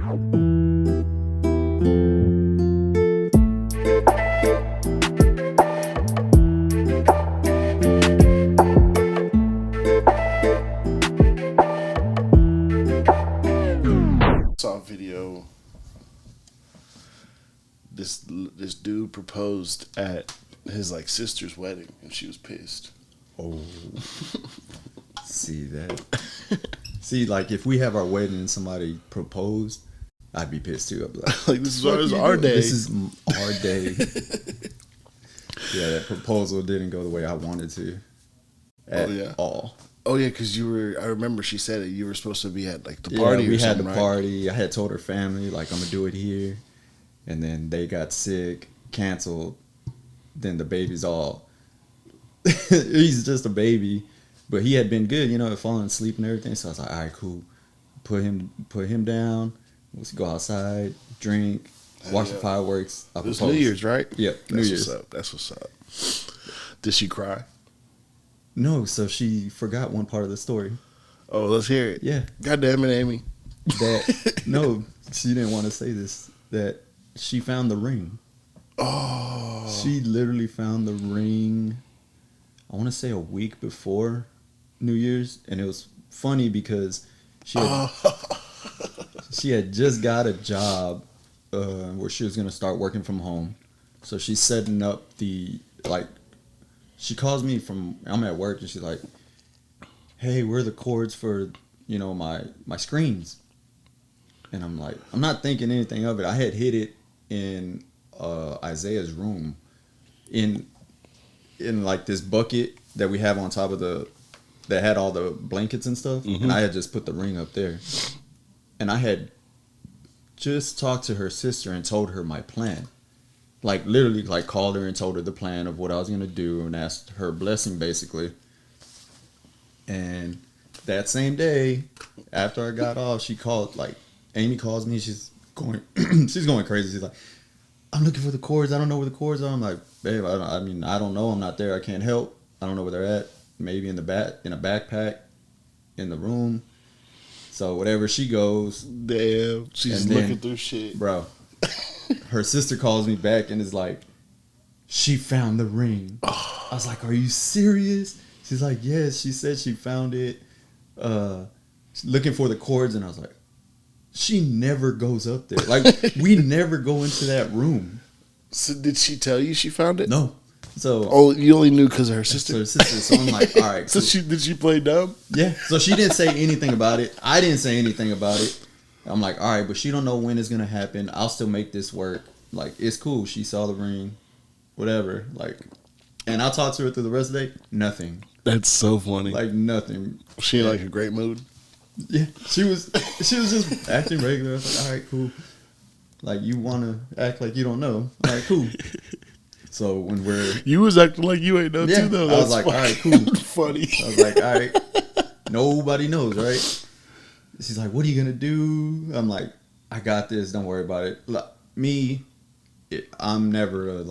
Saw a video. This dude proposed at his like sister's wedding, and she was pissed. Oh, see that? See, like if we have our wedding and somebody proposed, I'd be pissed too. I'd be Like this is our day. This is our day. Yeah, that proposal didn't go the way I wanted to at all. Oh yeah, because you were. I remember she said it. You were supposed to be at like the party. Yeah, we or had something, the right? party. I had told her family like I'm gonna do it here, and then they got sick, canceled. Then the baby's all. He's just a baby, but he had been good, falling asleep and everything. So I was like, all right, cool. Put him down. Let's go outside, drink, watch the fireworks. It was New Year's, right? Yep, New Year's. That's what's up. Did she cry? No, so she forgot one part of the story. Oh, let's hear it. Yeah. God damn it, Amy. No, she didn't want to say this. That she found the ring. Oh. She literally found the ring, I want to say a week before New Year's. And it was funny because she had just got a job where she was going to start working from home. So she's setting up she calls me I'm at work and she's like, hey, where are the cords for, my screens? And I'm like, I'm not thinking anything of it. I had hid it in Isaiah's room in like this bucket that we have on top of that had all the blankets and stuff. Mm-hmm. And I had just put the ring up there. And I had just talked to her sister and told her my plan. Like literally called her and told her the plan of what I was going to do and asked her blessing basically. And that same day after I got off, she called, Amy calls me, she's going crazy. She's like, I'm looking for the cords. I don't know where the cords are. I'm like, babe, I don't know. I'm not there. I can't help. I don't know where they're at. Maybe in a backpack in the room. So whatever, she goes. Damn, she's looking through shit. Bro, her sister calls me back and is like, she found the ring. I was like, are you serious? She's like, yes. She said she found it looking for the cords. And I was like, she never goes up there. Like, we never go into that room. So did she tell you she found it? No. So you only knew because of her sister? So I'm like, all right. So cool. did she play dumb? Yeah. So she didn't say anything about it. I didn't say anything about it. I'm like, all right, but she don't know when it's going to happen. I'll still make this work. Like, it's cool. She saw the ring. Whatever. And I talked to her through the rest of the day. Nothing. That's so funny. Like, nothing. Was she in a great mood? Yeah. She was just acting regular. I was like, all right, cool. Like, you want to act like you don't know. All right, cool. So when you was acting like you ain't know too, though. I was like, all right, cool. Funny. I was like, all right. Nobody knows, right? She's like, what are you going to do? I'm like, I got this. Don't worry about it. I'm never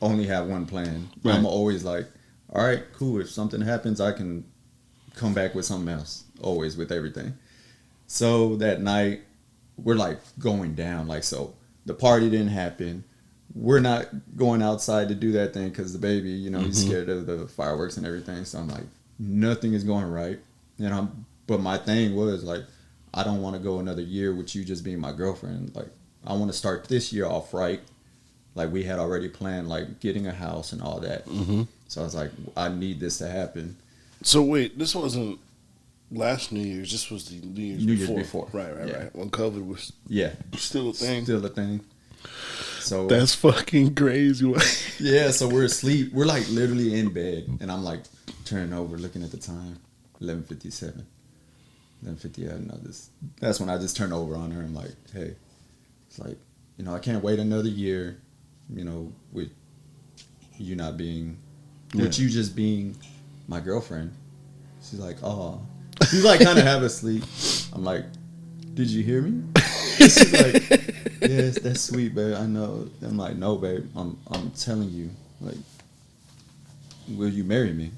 only have one plan. Right. I'm always like, all right, cool. If something happens, I can come back with something else. Always with everything. So that night, we're going down. So the party didn't happen. We're not going outside to do that thing because the baby, he's scared of the fireworks and everything. So I'm like, nothing is going right. But my thing was I don't want to go another year with you just being my girlfriend. I want to start this year off right. We had already planned getting a house and all that. Mm-hmm. So I was like, I need this to happen. So wait, this wasn't last New Year's. This was the New Year's before. Right. When COVID was still a thing. Still a thing. So that's fucking crazy. Yeah, so we're asleep. We're literally in bed, and I'm turning over, looking at the time, 11:57. 11:50. That's when I just turn over on her. I'm like, hey, it's I can't wait another year, with you not being, with you just being my girlfriend. She's like, oh, she's kind of half asleep. I'm like, did you hear me? She's like, yes, that's sweet, babe. I know. I'm like, no, babe. I'm telling you, will you marry me?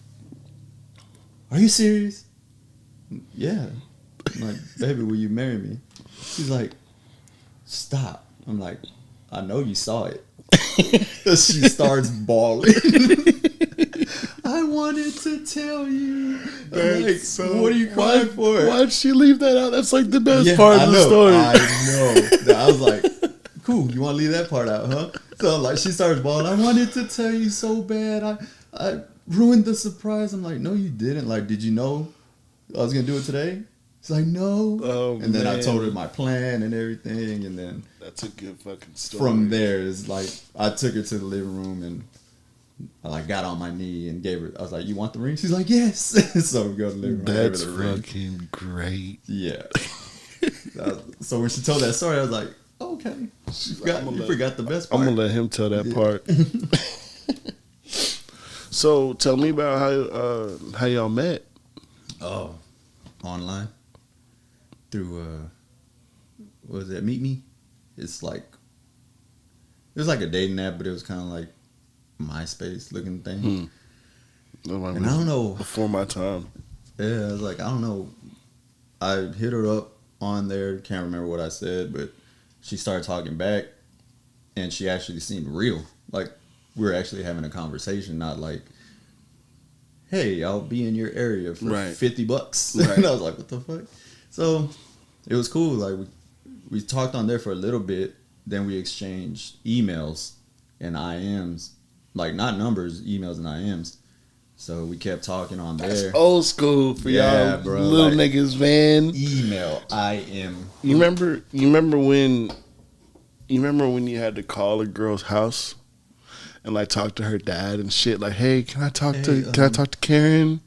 Are you serious? Yeah. I'm like, baby, will you marry me? She's like, stop. I'm like, I know you saw it. She starts bawling. I wanted to tell you. Like, so, what are you crying for? Why'd she leave that out? That's like the best part of the story. I know. I was like, cool, you want to leave that part out, huh? So like she starts bawling. I wanted to tell you so bad. I ruined the surprise. I'm like, no, you didn't. Like, did you know I was going to do it today? She's like, no. Oh, and then I told her my plan and everything. And then that's a good fucking story. From there, it's like I took her to the living room and I like got on my knee and gave her. I was like, "You want the ring?" She's like, "Yes." So we go to the living room. That's fucking great. Yeah. So when she told that story, I was like, oh, "Okay, you forgot the best part." I'm gonna let him tell that part. So tell me about how y'all met. Oh, online through what was it? Meet Me. It was like a dating app, but it was kind of like MySpace looking thing. And I don't know. Before my time. Yeah, I was like, I don't know. I hit her up on there. Can't remember what I said, but she started talking back, and she actually seemed real. Like we were actually having a conversation, not like, "Hey, I'll be in your area for $50." Right. And I was like, "What the fuck?" So it was cool. Like we talked on there for a little bit. Then we exchanged emails and IMs. Like, not numbers, emails and IMs. So we kept talking on there. That's old school for y'all, bro. Little like, niggas, man. Email, IM. You remember when you had to call a girl's house and like talk to her dad and shit? Like, hey, can I talk to Karen?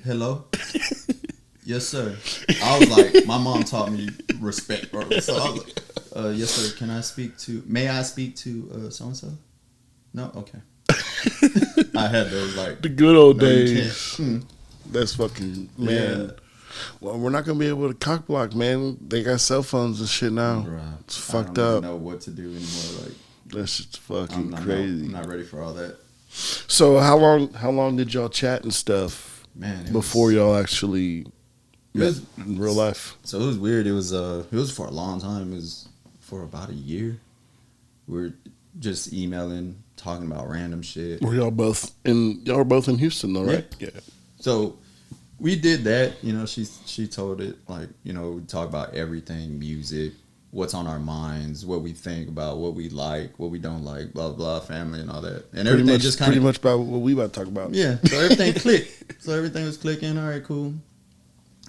Hello. Yes, sir. I was like, my mom taught me respect, bro. So I was like, yes, sir. May I speak to so and so? No? Okay. I had those like the good old days. That's fucking man. Yeah. Well, we're not gonna be able to cock block, man. They got cell phones and shit now. Right. It's fucked up. I don't know what to do anymore. Like that shit's fucking crazy. I'm not ready for all that. So how long did y'all chat and stuff? Man, before y'all actually met in real life. So it was weird. It was for a long time. It was for about a year. We're just emailing, talking about random shit. Y'all were both in Houston though, right? Yeah. So we did that, she told it like, we talk about everything, music, what's on our minds, what we think about, what we like, what we don't like, blah, blah, family and all that. And everything just kind of... Pretty much about what we about to talk about. Yeah. So everything clicked. So everything was clicking. All right, cool.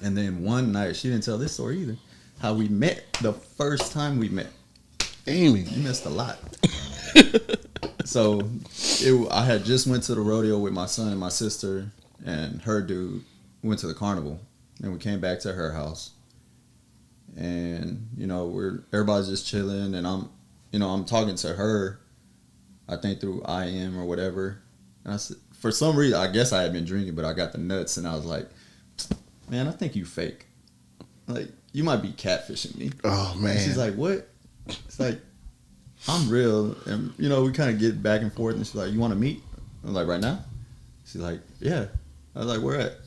And then one night, she didn't tell this story either, how we met the first time we met. Amy. You missed a lot. So I had just went to the rodeo with my son and my sister, and her dude went to the carnival, and we came back to her house, and everybody's just chilling, and I'm talking to her, I think through IM or whatever, and I said, for some reason, I guess I had been drinking, but I got the nuts, and I was like, man, I think you fake, like you might be catfishing me. Oh man. And she's like, what? It's like, I'm real, and we kind of get back and forth, and she's like, you want to meet? I'm like, right now? She's like, yeah. I was like, where at?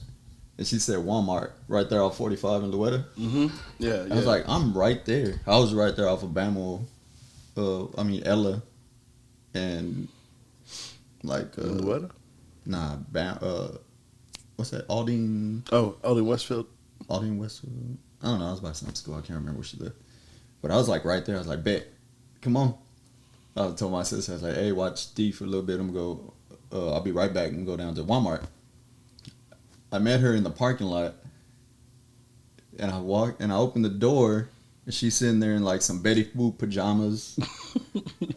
And she said Walmart, right there off 45 in Louetta. Mm-hmm. Yeah. I was like, I'm right there. I was right there off of Ella, and like Louetta? Nah, what's that? Aldine. Oh, Aldine Westfield. Aldine Westfield. I don't know. I was by some school. I can't remember where she lived, but I was like right there. I was like, bet, come on. I told my sister, I was like, hey, watch Steve for a little bit. I'm gonna go. I'll be right back and go down to Walmart. I met her in the parking lot, and I walked and I opened the door, and she's sitting there in like some Betty Boop pajamas,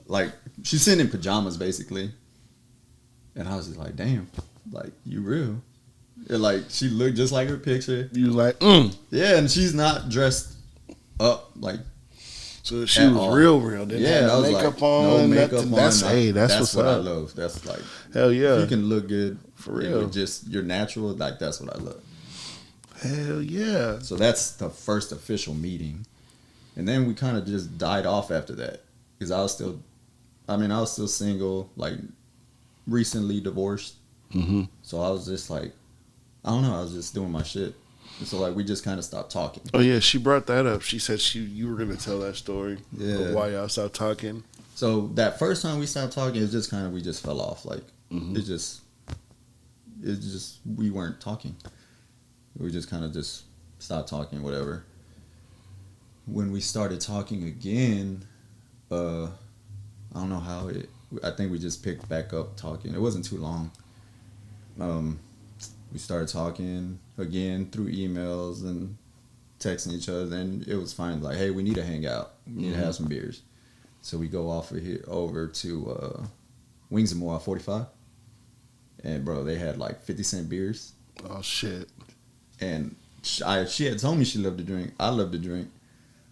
like she's sitting in pajamas basically. And I was just like, damn, like you real. And like she looked just like her picture. You like, yeah, and she's not dressed up like. So she was real. Didn't have no makeup like, on. No makeup on. That's what's what up. I love. That's like, hell yeah. If you can look good for real, just you're natural. Like that's what I love. Hell yeah. So that's the first official meeting, and then we kind of just died off after that because I was still single, like recently divorced. Mm-hmm. So I was just like, I don't know. I was just doing my shit. And so like we just kind of stopped talking. Oh yeah, she brought that up. She said you were gonna tell that story. Yeah. Of why y'all stopped talking. So that first time we stopped talking, it's just kind of we just fell off. Like it's just we weren't talking. We just kind of just stopped talking, whatever. When we started talking again, I don't know how it. I think we just picked back up talking. It wasn't too long. We started talking again through emails and texting each other, and it was fine. Like, hey, we need to hang out. We need to have some beers. So we go off of here over to Wings and More at 45, and bro, they had like 50-cent beers. Oh shit! And she had told me she loved to drink. I love to drink.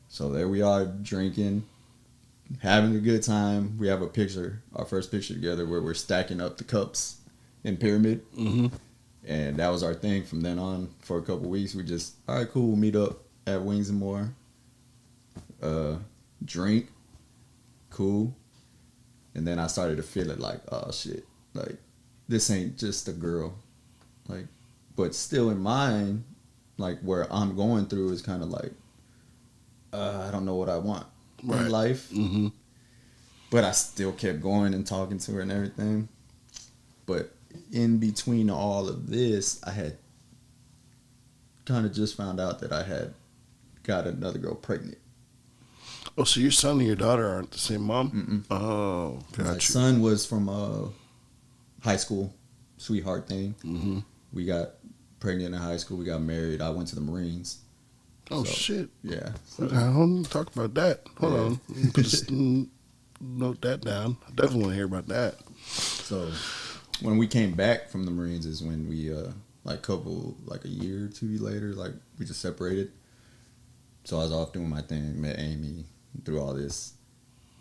So there we are drinking, having a good time. We have a picture, our first picture together, where we're stacking up the cups in pyramid. And that was our thing from then on. For a couple weeks, we just, all right, cool, we'll meet up at Wings and More. Drink, cool. And then I started to feel it like, oh shit, like this ain't just a girl. Like, but still in mind, like where I'm going through is kind of like, I don't know what I want in life. But I still kept going and talking to her and everything. But in between all of this, I had kind of just found out that I had got another girl pregnant. Oh, so your son and your daughter aren't the same mom? Oh, gotcha. My son was from high school, sweetheart thing. We got pregnant in high school. We got married. I went to the Marines. Oh, so, shit. Yeah. So. Hold on, talk about that. Hold on. Note that down. I definitely want to hear about that. So when we came back from the Marines is when we, like a year or two later, like we just separated. So I was off doing my thing, met Amy through all this.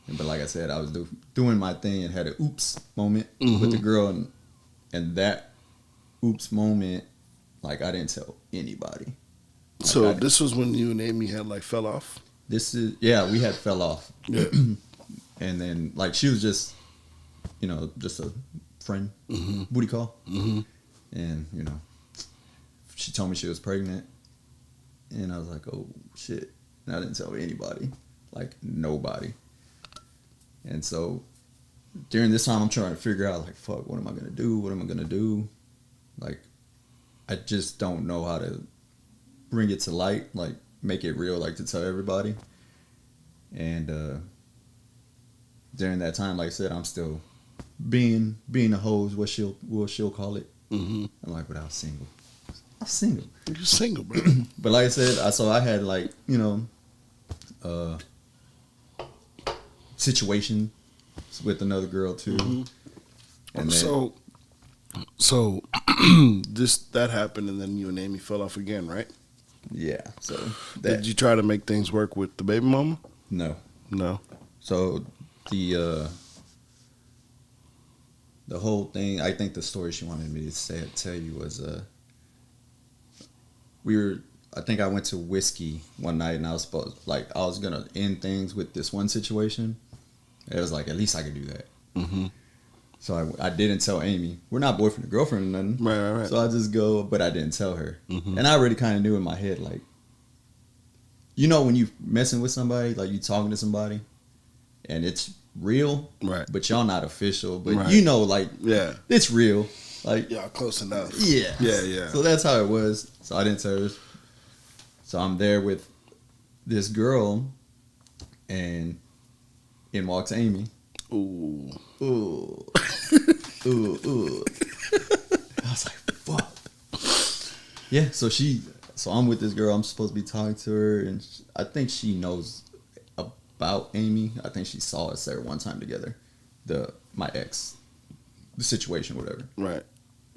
But like I said, I was doing my thing and had an oops moment with the girl. And that oops moment, like I didn't tell anybody. Like so this was when you and Amy had like fell off? We had fell off. Yeah. And then like she was just, just a friend, booty call. And, she told me she was pregnant. And I was like, oh shit. And I didn't tell anybody, like nobody. And so during this time I'm trying to figure out like, fuck, what am I going to do? What am I going to do? Like, I just don't know how to bring it to light, like make it real, like to tell everybody. And during that time, like I said, I'm still being a hoe is what she'll call it. I'm like, but I was single. I'm single. You're single, bro. But like I said, I had like situation with another girl too. And so that happened, and then you and Amy fell off again, right? Yeah. So did you try to make things work with the baby mama? No. So the whole thing, I think the story she wanted me to tell you was I think I went to Whiskey one night and I was gonna end things with this one situation. It was like, at least I could do that. So I didn't tell Amy. We're not boyfriend and girlfriend or nothing. Right. So I just go, but I didn't tell her. And I already kind of knew in my head, like, when you messing with somebody, like you talking to somebody, and it's real, right? But y'all not official, but right. like, yeah, it's real. Like y'all close enough. Yeah. So that's how it was. So I didn't tell her. So I'm there with this girl, and in walks Amy. Ooh. I was like, fuck. Yeah. So I'm with this girl. I'm supposed to be talking to her, and I think she knows about Amy. I think she saw us there one time together. My ex, the situation, whatever. Right.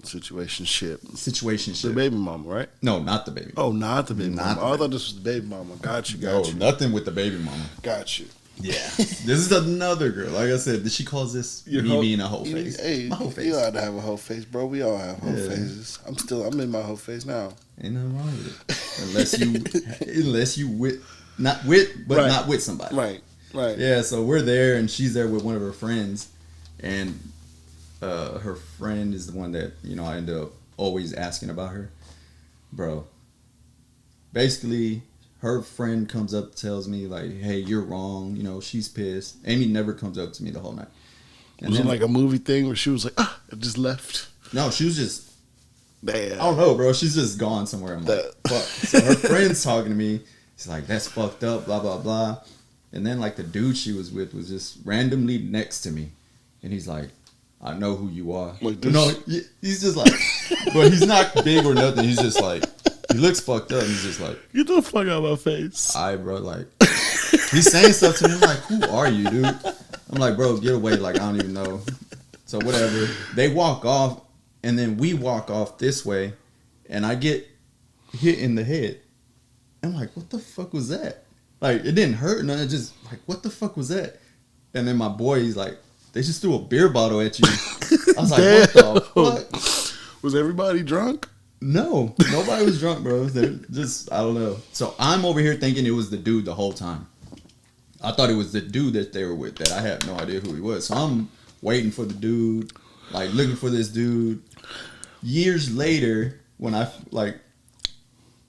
Situationship. The baby mama, right? No, not the baby. Oh, not the baby mama. I thought this was the baby mama. Got you. Nothing with the baby mama. Got you. Yeah. This is another girl. Like I said, she calls this me being a whole face. Hey, my whole face. You ought to have a whole face, bro. We all have whole faces. I'm in my whole face now. Ain't nothing wrong with it. Unless you not with somebody. Right. Yeah, so we're there and she's there with one of her friends, and her friend is the one that, I end up always asking about her. Bro, basically, her friend comes up, tells me like, "Hey, you're wrong." You know, she's pissed. Amy never comes up to me the whole night. And was then, it like a movie thing where she was like, and just left? no, she was just. Damn. I don't know, bro. She's just gone somewhere. I'm like, fuck. So her friend's talking to me. She's like, "That's fucked up." Blah blah blah. And then like the dude she was with was just randomly next to me, and he's like, "I know who you are." Like this? No, he's just like, but he's not big or nothing. He's just like, he looks fucked up. He's just like, get the fuck out of my face. bro, like, he's saying stuff to me. I'm like, "Who are you, dude?" I'm like, "Bro, get away." Like, I don't even know. So whatever. They walk off, and then we walk off this way, and I get hit in the head. I'm like, "What the fuck was that?" Like, it didn't hurt, and I just like, "What the fuck was that?" And then my boy, he's like, "They just threw a beer bottle at you." I was like, "What the fuck?" Was everybody drunk? No, nobody was drunk, bro. They're just, I don't know. So I'm over here thinking it was the dude the whole time. I thought it was the dude that they were with that I had no idea who he was. So I'm waiting for the dude, like looking for this dude. Years later, when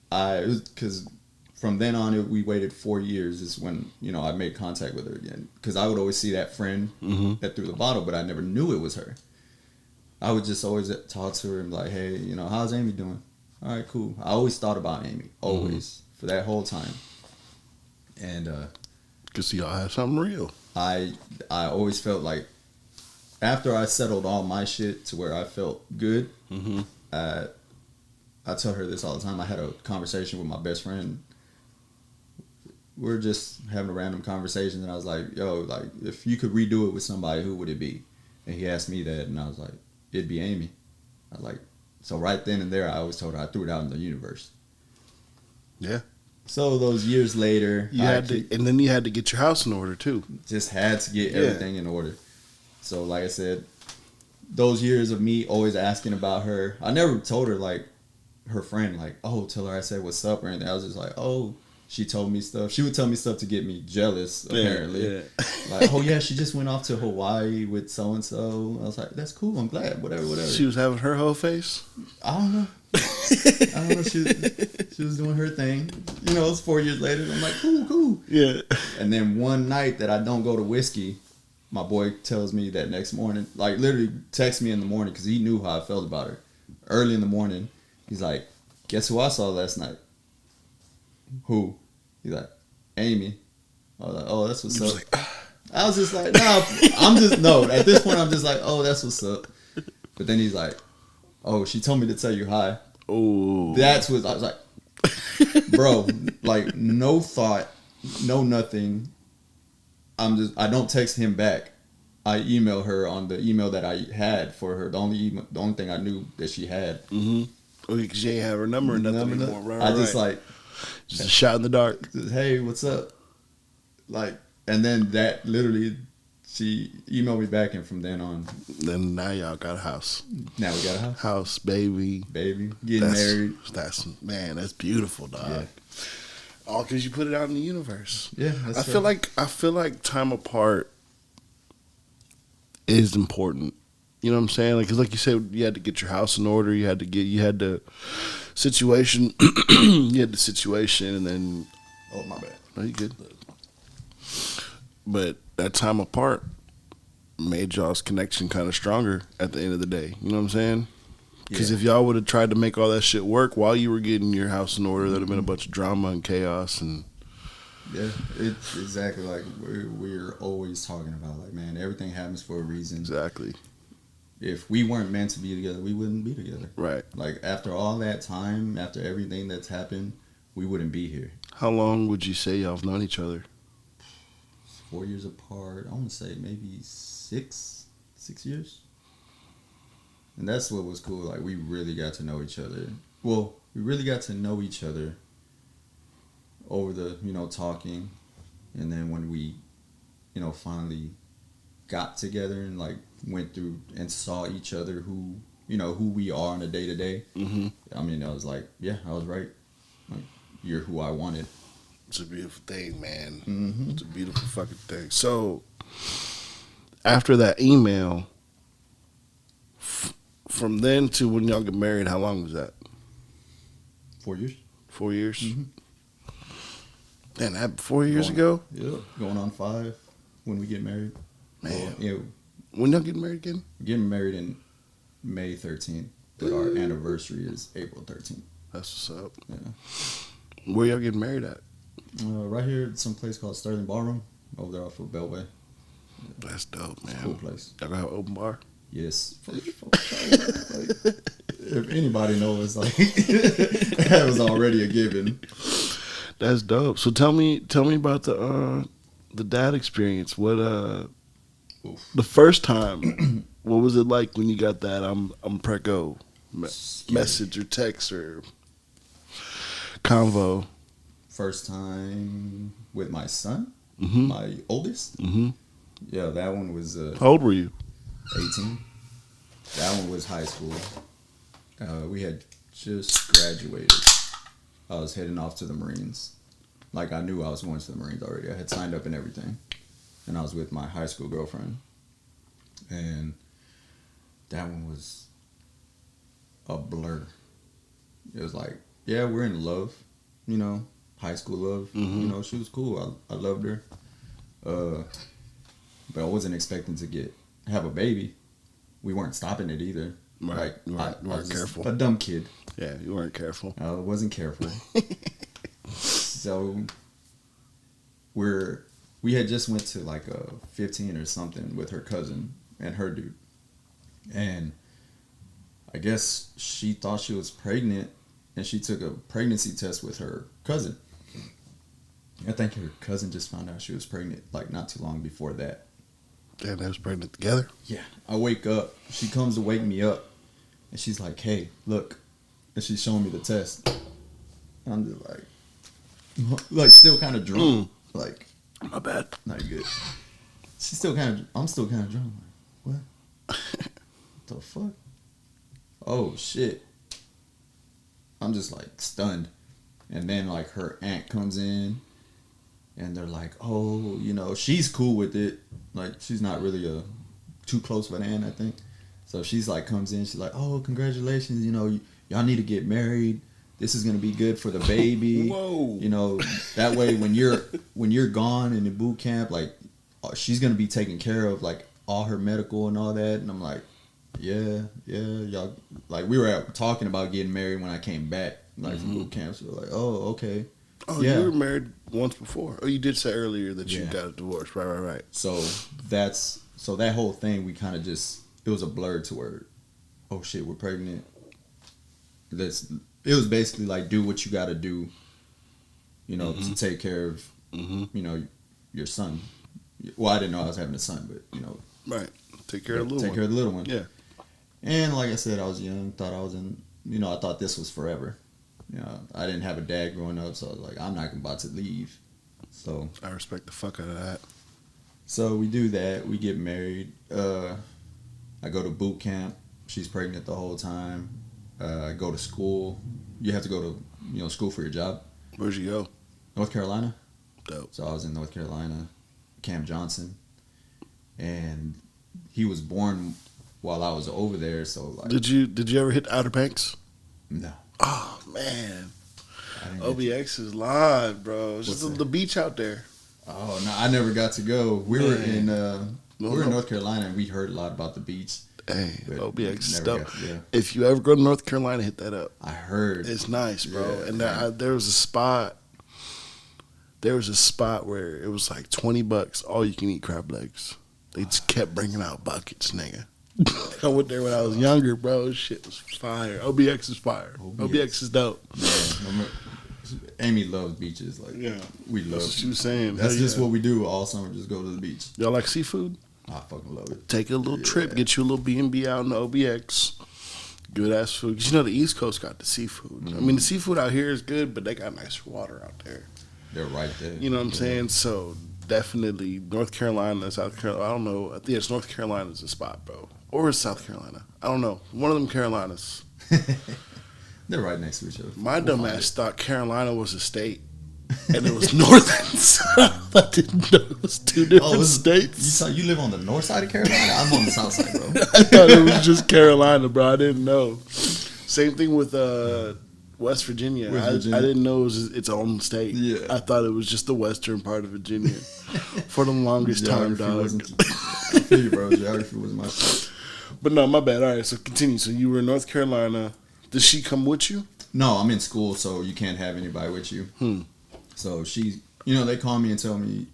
because from then on, we waited 4 years is when, I made contact with her again. Because I would always see that friend that threw the bottle, but I never knew it was her. I would just always talk to her and be like, "Hey, how's Amy doing?" "All right, cool." I always thought about Amy, always, for that whole time. And Because y'all had something real. I always felt like after I settled all my shit to where I felt good, I tell her this all the time. I had a conversation with my best friend. We're just having a random conversation, and I was like, "Yo, like, if you could redo it with somebody, who would it be?" And he asked me that, and I was like, "It'd be Amy." I was like, so right then and there, I always told her I threw it out in the universe. Yeah. So those years later, and then you had to get your house in order too. Just had to get everything in order. So like I said, those years of me always asking about her, I never told her like her friend like, "Oh, tell her I said what's up" or anything. I was just like, "Oh." She told me stuff. She would tell me stuff to get me jealous, apparently. Yeah. Like, "Oh, yeah, she just went off to Hawaii with so-and-so." I was like, "That's cool. I'm glad. Whatever. She was having her whole face? I don't know. She was doing her thing. It's 4 years later. I'm like, cool. Yeah. And then one night that I don't go to whiskey, my boy tells me that next morning, like literally texts me in the morning because he knew how I felt about her. Early in the morning, he's like, "Guess who I saw last night?" "Who?" He's like, "Amy." I was like, "Oh, that's what's up." Like, I was just like, no. At this point, I'm just like, "Oh, that's what's up." But then he's like, "Oh, she told me to tell you hi." Oh, that's what I was like, bro. Like, no thought, no nothing. I don't text him back. I email her on the email that I had for her. The only thing I knew that she had. Mm-hmm. Oh, because she ain't have her number or nothing anymore. Right, I just like. Just a shot in the dark. "Hey, what's up?" Like, and then that literally, she emailed me back, and from then on. Then now y'all got a house. Now we got a house. House, baby. Getting married. That's beautiful, dog. Yeah. All because you put it out in the universe. Yeah, I feel like time apart is important. You know what I'm saying? Like, 'cause like you said, you had to get your house in order. You had the situation. You had the situation, and then. Oh, my bad. No, you good. But that time apart made y'all's connection kind of stronger at the end of the day. You know what I'm saying? Because if y'all would have tried to make all that shit work while you were getting your house in order, there'd have been a bunch of drama and chaos. And yeah, it's exactly like we're always talking about. Like, man, everything happens for a reason. Exactly. If we weren't meant to be together, we wouldn't be together. Right. Like, after all that time, after everything that's happened, we wouldn't be here. How long would you say y'all have known each other? 4 years apart. I want to say maybe 6 years. And that's what was cool. Like, we really got to know each other. Well, we really got to know each other over the, talking. And then when we, finally got together and, like, went through and saw each other who we are on a day-to-day. Mm-hmm. I mean, I was like, yeah, I was right. Like, you're who I wanted. It's a beautiful thing, man. Mm-hmm. It's a beautiful fucking thing. So, after that email, from then to when y'all get married, how long was that? 4 years. 4 years? Mm-hmm. Damn, that 4 years ago? Yeah, going on 5 when we get married. Man. Yeah, When y'all getting married again? we're getting married in May 13th, but our anniversary is April 13th. That's what's up. Yeah. Where y'all getting married at? Right here at some place called Sterling Ballroom over there off of Beltway. That's dope, man. It's a cool place. Y'all gonna have an open bar? Yes. Like, if anybody knows, like that was already a given. That's dope. So tell me about the dad experience. What the first time? What was it like when you got that I'm preggo message or text or convo? First time with my son, Mm-hmm. my oldest. Mm-hmm. Yeah, that one was How old were you? 18. That one was high school. We had just graduated. I was heading off to the Marines. Like, I knew I was going to the Marines already. I had signed up and everything. And I was with my high school girlfriend. And that one was a blur. It was like, yeah, we're in love, you know, high school love. Mm-hmm. You know, she was cool. I loved her. But I wasn't expecting to have a baby. We weren't stopping it either. Right. Like, You I weren't was careful. a dumb kid. Yeah, you weren't careful. I wasn't careful. So we had just went to like a 15 or something with her cousin and her dude. And I guess she thought she was pregnant and she took a pregnancy test with her cousin. I think her cousin just found out she was pregnant like not too long before that. Damn, they was pregnant together? Yeah. I wake up. She comes to wake me up. And she's like, hey, look. And she's showing me the test. And I'm just like still kind of drunk. Like, My bad. not good. I'm still kind of drunk. Like, what? What the fuck? Oh, shit. I'm just like stunned. And then like her aunt comes in. And they're like, oh, you know, she's cool with it. Like, she's not really too close of an aunt, I think. So she's like, comes in, she's like, oh, congratulations, you know, y'all need to get married. This is gonna be good for the baby. Whoa. You know, that way when you're gone in the boot camp, like, she's gonna be taken care of, like all her medical and all that. And I'm like, yeah, y'all. Like, we were talking about getting married when I came back, like from boot camp. So we're like, oh, okay. Oh, yeah. you were married once before. Oh, you did say earlier that you Yeah. got a divorce. Right. So that whole thing, we kind of just, it was a blur to where, oh shit, we're pregnant. It was basically like, do what you got to do, you know, to take care of, you know, your son. Well, I didn't know I was having a son, but you know, Right. Take care of the little one. Take care of the little one. Yeah. And like I said, I was young, thought I was I thought this was forever. You know, I didn't have a dad growing up, so I was like, I'm not about to leave. So I respect the fuck out of that. So we do that. We get married. I go to boot camp. She's pregnant the whole time. I go to school. You have to go to school for your job. Where'd you go? North Carolina. Dope. So I was in North Carolina. Cam Johnson, and he was born while I was over there. So like, Did you ever hit Outer Banks? no. Oh man, I didn't OBX is live, bro. It's just What's the beach out there. Oh no, I never got to go. We were in No. North Carolina, and we heard a lot about the beach. Hey, But OBX is never dope. got- yeah. If you ever go to North Carolina, hit that up. I heard. It's nice, bro. Yeah, and man. there was a spot. There was a spot where it was like $20, all you can eat crab legs. They just kept bringing out buckets, nigga. I went there when I was younger, bro. Shit was fire. OBX is fire. OBX is dope. Man, Amy loves beaches. Like, Yeah, we love. that's what she was saying. That's Hell just yeah. what we do all summer. Just go to the beach. Y'all like seafood? I fucking love it. Take a little trip, get you a little B&B out in the OBX. Good ass food. 'Cause you know the East Coast got the seafood. I mean, the seafood out here is good, but they got nice water out there. They're right there. You know what I'm saying? So definitely North Carolina, South Carolina. I don't know. I think it's North Carolina's the spot, bro. Or it's South Carolina. I don't know. One of them Carolinas. They're right next to each other. My We'll dumb find ass it. thought Carolina was a state. And it was North and South. I didn't know it was two different states. You live on the north side of Carolina? I'm on the south side, bro. I thought it was just Carolina, bro. I didn't know. Same thing with West Virginia. West Virginia. I didn't know it was its own state. Yeah. I thought it was just the western part of Virginia for the longest time, dog. I feel you, bro. Geography was my shit. But no, my bad. All right, so continue. So you were in North Carolina. Did she come with you? No, I'm in school, so you can't have anybody with you. So she, they call me and tell me,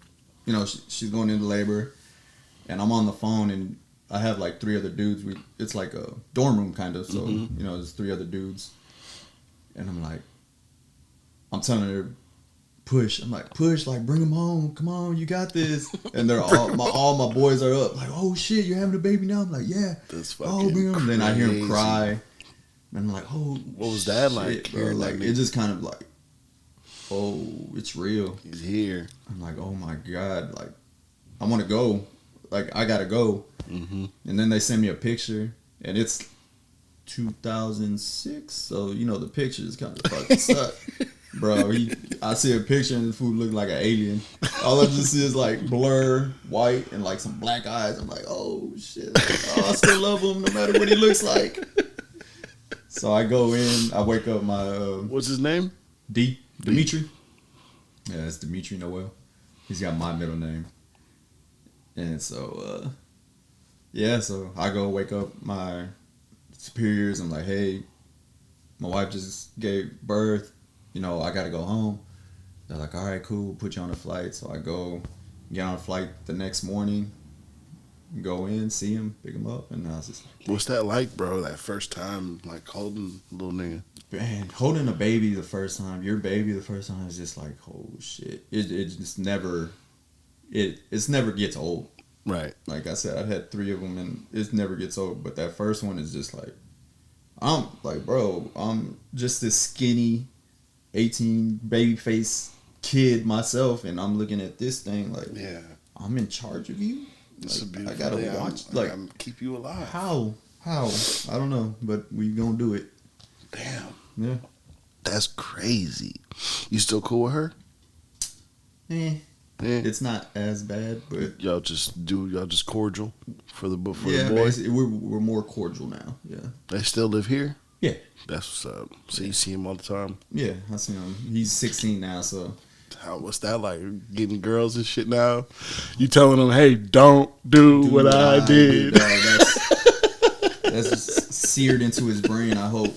she's going into labor, and I'm on the phone, and I have like 3 other dudes. It's like a dorm room kind of, so there's 3 other dudes, and I'm telling her, push. I'm like, push, like bring them home. Come on, you got this. And they're all my boys are up, like, oh shit, you're having a baby now. I'm like, yeah. That's fucking bring them. Then I hear him cry. And I'm like, oh, what was that shit, like? Bro? Like, it just kind of like, oh, it's real. He's here. I'm like, oh my God. Like, I want to go. Like, I got to go. Mm-hmm. And then they send me a picture, and it's 2006. So, the picture is kind of fucking suck. Bro, I see a picture, and the food look like an alien. All I just see is like blur, white, and like some black eyes. I'm like, oh shit. Oh, I still love him no matter what he looks like. So I go in, I wake up my... what's his name? Dimitri. Yeah, it's Dimitri Noel. He's got my middle name. And so, so I go wake up my superiors. I'm like, hey, my wife just gave birth. I got to go home. They're like, all right, cool, put you on a flight. So I go get on a flight the next morning, go in, see him, pick him up, and I was just like, what's that like, bro? That first time, like, holding a little nigga? Man, holding a baby the first time, your baby the first time is just like, oh shit. It just never, it's never gets old. Right. Like I said, I've had 3 of them, and it never gets old. But that first one is just like, I'm like, bro, I'm just this skinny 18 baby face kid myself, and I'm looking at this thing like, yeah, I'm in charge of you. It's like, a beautiful I gotta day. watch, I'm keep you alive. How? I don't know, but we gonna do it. Damn. Yeah. That's crazy. You still cool with her? Yeah. Yeah. It's not as bad, but y'all just cordial for the boy. Basically, we're more cordial now. Yeah. They still live here? Yeah. That's what's up. So you see him all the time? Yeah, I see him. He's 16 now, so. What's that like? Getting girls and shit now? You telling them, hey, don't do what I did. That's just seared into his brain, I hope.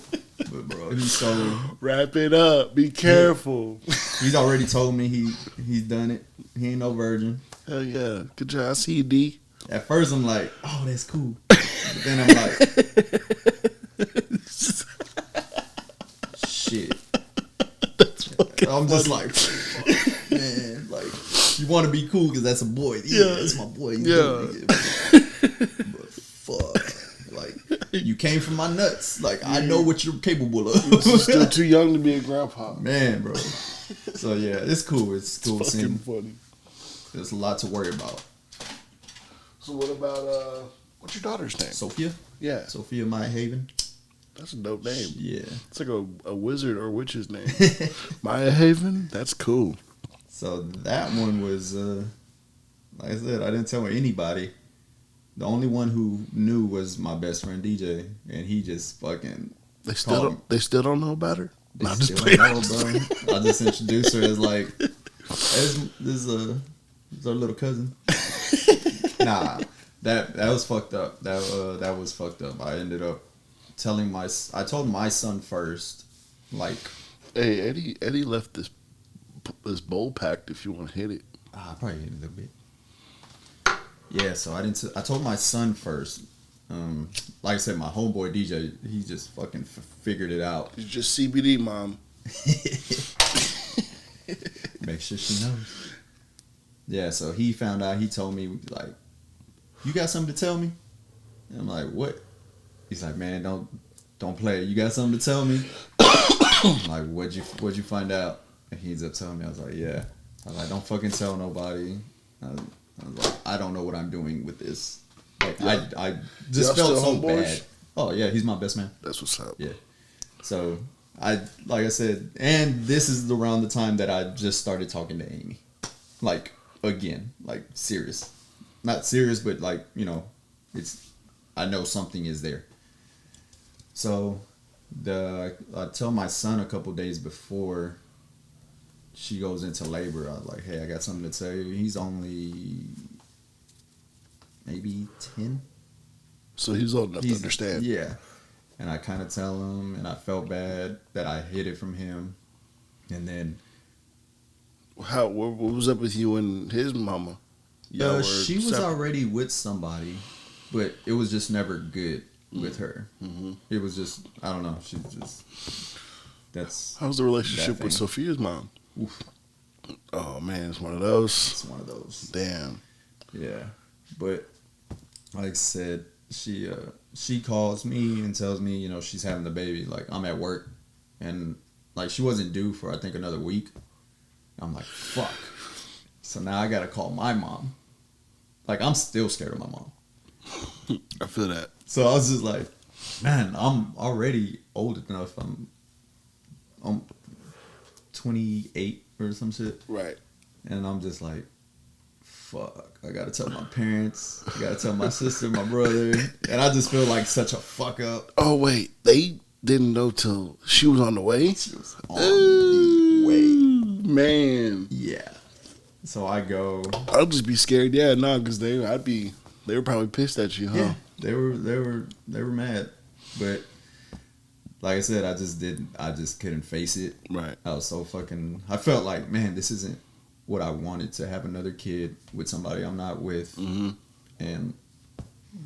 But bro, he's so... Wrap it up. Be careful. He's already told me he's done it. He ain't no virgin. Hell yeah. Good job. I see you, D. At first I'm like, oh, that's cool. But then I'm like... shit. I'm just like, fuck, man, like, you want to be cool because that's a boy. Yeah, that's my boy. Yeah. But fuck, like, you came from my nuts. Like, I know what you're capable of. You're still too young to be a grandpa. Man, bro. So, yeah, it's cool. It's cool. It's fucking funny. There's a lot to worry about. So what about, what's your daughter's name? Sophia? Yeah. Sophia My Haven. That's a dope name. Yeah. It's like a wizard or witch's name. Maya Haven? That's cool. So that one was, like I said, I didn't tell anybody. The only one who knew was my best friend DJ, and he just fucking. They still don't know about her. They still don't know, bro. I just introduced her as like, this is our little cousin. Nah, that was fucked up. That was fucked up. I ended up I told my son first, like, hey, Eddie left this bowl packed if you want to hit it. I probably hit it a little bit. Yeah, so I told my son first. Like I said, my homeboy DJ, he just fucking figured it out. It's just CBD, mom. Make sure she knows. Yeah, so he found out. He told me, like, you got something to tell me? And I'm like, what? He's like, man, don't play. You got something to tell me? I'm like, what'd you find out? And he ends up telling me. I was like, yeah. I was like, don't fucking tell nobody. I was like, I don't know what I'm doing with this. Like, yeah. I just felt so bad. Oh yeah, he's my best man. That's what's up. Yeah. So like I said, and this is around the time that I just started talking to Amy, like again, like serious, not serious, but like, you know, I know something is there. So I tell my son a couple days before she goes into labor. I was like, hey, I got something to tell you. He's only maybe 10. So he's old enough to understand. Yeah. And I kind of tell him, and I felt bad that I hid it from him. And then, what was up with you and his mama? she was already with somebody, but it was just never good with her. Mm-hmm. It was just, I don't know. She's just, that's. How's the relationship with Sophia's mom? Oof. Oh man, it's one of those. It's one of those. Damn. Yeah, but like I said, she calls me and tells me, you know, she's having the baby. Like, I'm at work, and like she wasn't due for I think another week. I'm like, fuck. So now I gotta call my mom. Like, I'm still scared of my mom. I feel that. So I was just like, man, I'm already old enough. I'm 28 or some shit. Right. And I'm just like, fuck. I gotta tell my parents. I gotta tell my sister, my brother. And I just feel like such a fuck up. Oh, wait. They didn't know till she was on the way? She was on the way. Man. Yeah. So I go. I'll just be scared. Yeah, no, because they were probably pissed at you, huh? Yeah, they were mad. But like I said, I just couldn't face it. Right. I was so I felt like, man, this isn't what I wanted, to have another kid with somebody I'm not with. Mm-hmm. And,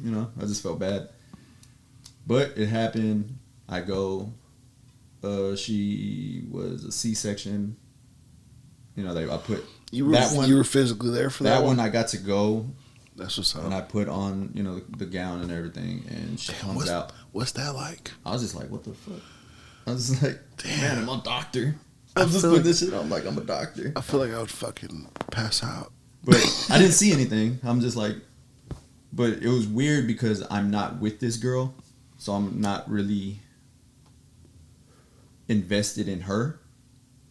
you know, I just felt bad. But it happened. I go. She was a C-section. You know, I put you were physically there for that one? I got to go. That's what's up. And I put on, you know, the gown and everything, and she comes out. What's that like? I was just like, what the fuck? I was just like, damn, man, I'm a doctor. I'm just putting this shit on like I'm a doctor. I feel like I would fucking pass out. But I didn't see anything. I'm just like, but it was weird because I'm not with this girl, so I'm not really invested in her.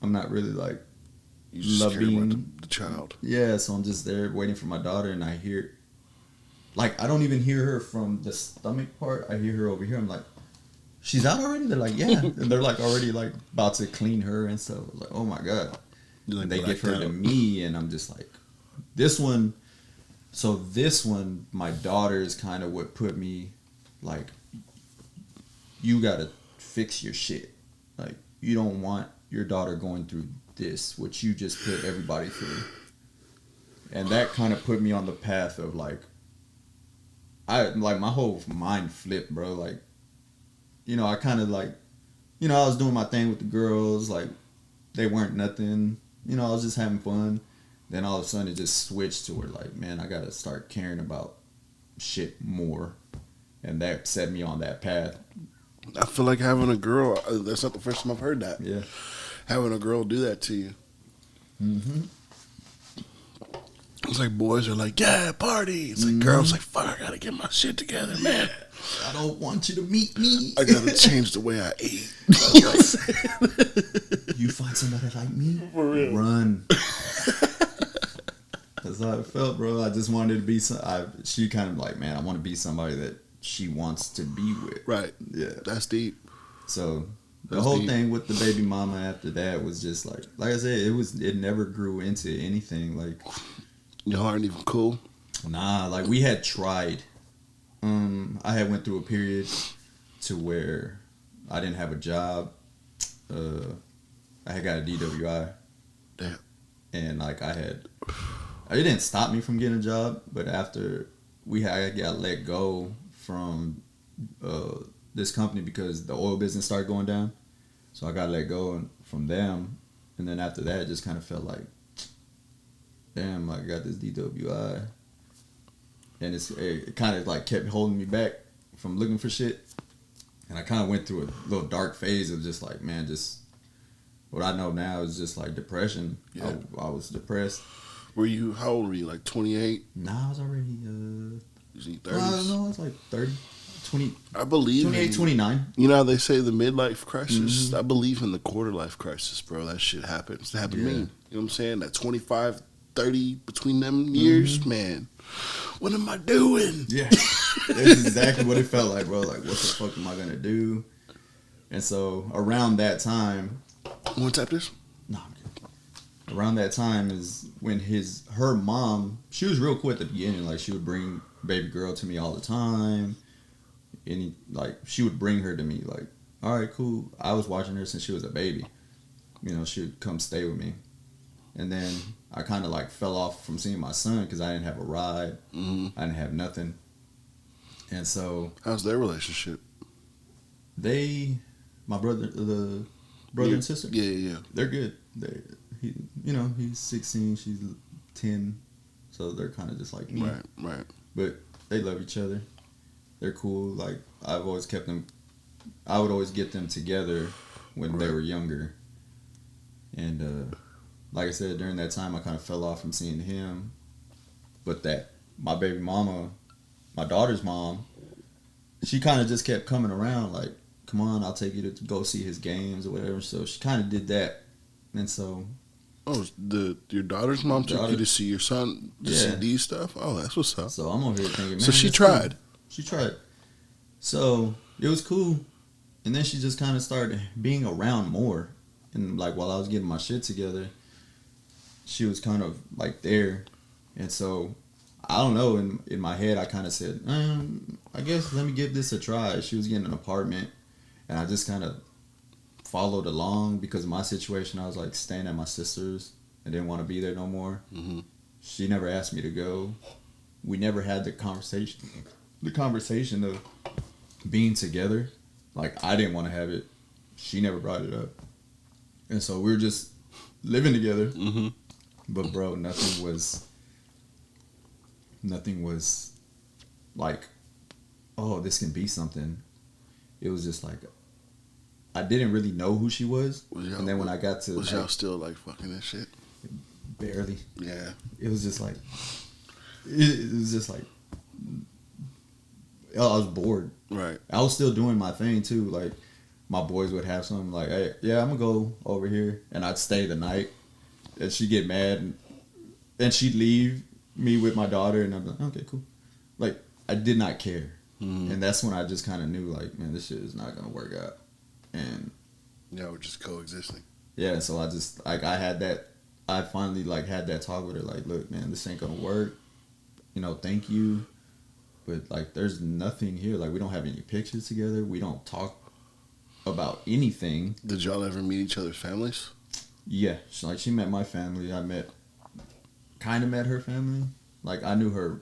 I'm not really like loving the child. Yeah, so I'm just there waiting for my daughter, and I hear, like, I don't even hear her from the stomach part. I hear her over here. I'm like, she's out already? They're like, yeah. And they're like already like about to clean her and stuff. I was like, oh my God. And they give her to me, and I'm just like, this one, my daughter is kind of what put me like, you gotta fix your shit. Like, you don't want your daughter going through this, which you just put everybody through. And that kind of put me on the path of like, my whole mind flipped, bro. Like, you know, I kind of like, you know, I was doing my thing with the girls, like, they weren't nothing, you know, I was just having fun. Then all of a sudden it just switched to where like, man, I gotta start caring about shit more. And that set me on that path. I feel like having a girl, that's not the first time I've heard that. Yeah. Having a girl do that to you. Mm-hmm. It's like boys are like, yeah, party. It's like girls like, fuck, I gotta get my shit together, man. I don't want you to meet me. I gotta change the way I eat. You find somebody like me? For real. Run. That's how I felt, bro. I just wanted to be she kind of like, man, I want to be somebody that she wants to be with. Right. Yeah. That's deep. So the whole thing with the baby mama after that was just like I said, it never grew into anything. Like, y'all aren't even cool? Nah, like we had tried. I had went through a period to where I didn't have a job. I had got a DWI. Damn. And like it didn't stop me from getting a job, but after I got let go from this company because the oil business started going down. So I got let go from them, and then after that, it just kind of felt like, damn, I got this DWI, and it kind of like kept holding me back from looking for shit, and I kind of went through a little dark phase of just like, man, just what I know now is just like depression. Yeah. I was depressed. How old were you? Like 28? Nah, I was already Is he 30s? No, I was like 30. 20, I believe 28, 29. You know how they say the midlife crisis? Mm-hmm. I believe in the quarter life crisis, bro. That shit happens. It happened to me. You know what I'm saying? That 25, 30 between them years, man. What am I doing? Yeah. That's exactly what it felt like, bro. Like, what the fuck am I going to do? And so around that time, One tap this. no, I'm good. Around that time is when her mom, she was real cool at the beginning. Like she would bring baby girl to me all the time. Like she would bring her to me. Like, all right, cool. I was watching her since she was a baby. You know, she would come stay with me. And then I kind of like fell off from seeing my son because I didn't have a ride. Mm-hmm. I didn't have nothing. And so, how's their relationship? My brother, the brother and sister, yeah, they're good. He's 16, she's 10, so they're kind of just like me. Right. But they love each other. They're cool. Like I've always kept them. I would always get them together when they were younger. And like I said, during that time, I kind of fell off from seeing him. But my baby mama, my daughter's mom, she kind of just kept coming around like, come on, I'll take you to go see his games or whatever. So she kind of did that. And so... Oh, your daughter's mom took you to see your son to see these stuff? Oh, that's what's up. So I'm over here thinking, man. So she tried. Cool. She tried. So it was cool. And then she just kind of started being around more. And like while I was getting my shit together, she was kind of like there. And so I don't know, in my head I kind of said, I guess let me give this a try. She was getting an apartment and I just kind of followed along because of my situation. I was like staying at my sister's. I didn't want to be there no more. Mm-hmm. She never asked me to go. We never had the conversation of being together. Like I didn't want to have it. She never brought it up. And so we were just living together. Mm-hmm. But bro, nothing was like, oh, this can be something. It was just like, I didn't really know who she was. And then when I got to... Was y'all still like fucking that shit? Barely. Yeah. It was just like... It was just like... I was bored. Right. I was still doing my thing too. Like, my boys would have something like, hey, yeah, I'm going to go over here. And I'd stay the night. And she'd get mad. And she'd leave me with my daughter. And I'd be like, okay, cool. Like, I did not care. Mm-hmm. And that's when I just kind of knew, like, man, this shit is not going to work out. And yeah, we're just coexisting. Yeah, so I just like I finally like had that talk with her, like, look, man, this ain't gonna work. You know, thank you. But like there's nothing here. Like we don't have any pictures together. We don't talk about anything. Did y'all ever meet each other's families? Yeah. She met my family. I kind of met her family. Like I knew her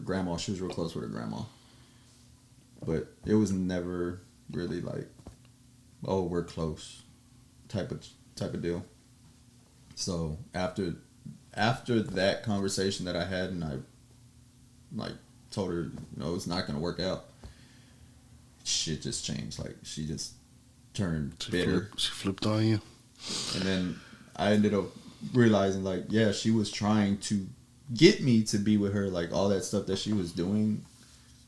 grandma. She was real close with her grandma. But it was never really like, oh, we're close type of deal. So after that conversation that I had, and I like told her, it's not gonna work out, shit just changed. Like she just turned bitter. She flipped on you. And then I ended up realizing, like, yeah, she was trying to get me to be with her. Like all that stuff that she was doing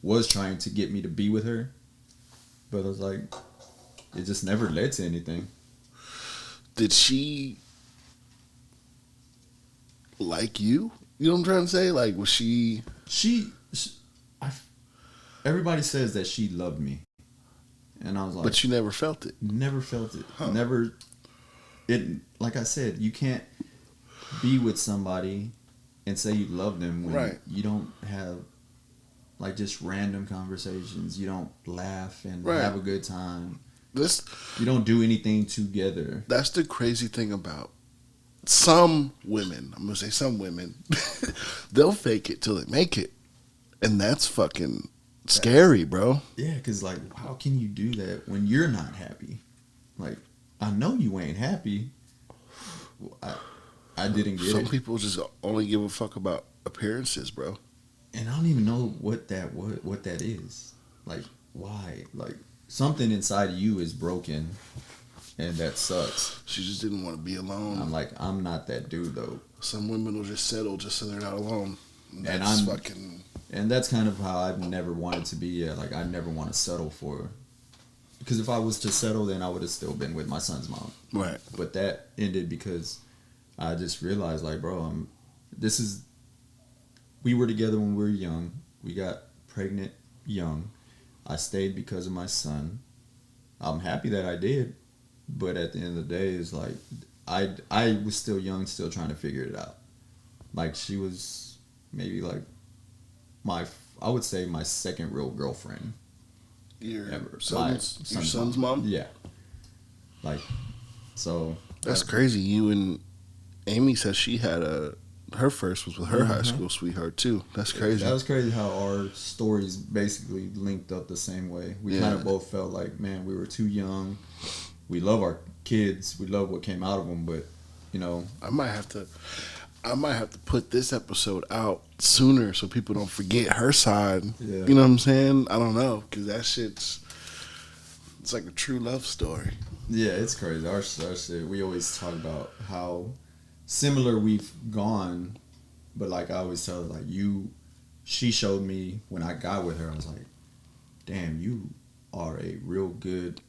was trying to get me to be with her. But I was like, it just never led to anything. Did she like you? You know what I'm trying to say? Like, was she... Everybody says that she loved me. And I was like... But you never felt it? Never felt it. Huh. Never... Like I said, you can't be with somebody and say you love them when you don't have... like just random conversations. You don't laugh and have a good time. You don't do anything together. That's the crazy thing about some women. I'm going to say some women. They'll fake it till they make it. And that's fucking scary, bro. Yeah, because like, how can you do that when you're not happy? Like, I know you ain't happy. I didn't get it. Some people just only give a fuck about appearances, bro. And I don't even know what that is. Like, why? Like, something inside of you is broken, and that sucks. She just didn't want to be alone. I'm like, I'm not that dude, though. Some women will just settle just so they're not alone. And that's kind of how I've never wanted to be. Like, I never want to settle for... Because if I was to settle, then I would have still been with my son's mom. Right. But that ended because I just realized, like, bro, we were together when we were young. We got pregnant young. I stayed because of my son. I'm happy that I did, but at the end of the day, it's like I was still young, still trying to figure it out. Like she was maybe like my I would say my second real girlfriend Your ever. son's mom? Yeah. Like so. That's crazy. You and Amy said she had her first was with her high school sweetheart too. That's crazy. That was crazy how our stories basically linked up the same way. We kind of both felt like, man, we were too young. We love our kids. We love what came out of them, but you know, I might have to put this episode out sooner so people don't forget her side. Yeah. You know what I'm saying? I don't know, because that it's like a true love story. Yeah, it's crazy. Our shit. We always talk about how similar we've gone, but like I always tell her, like she showed me when I got with her. I was like, damn, you are a real good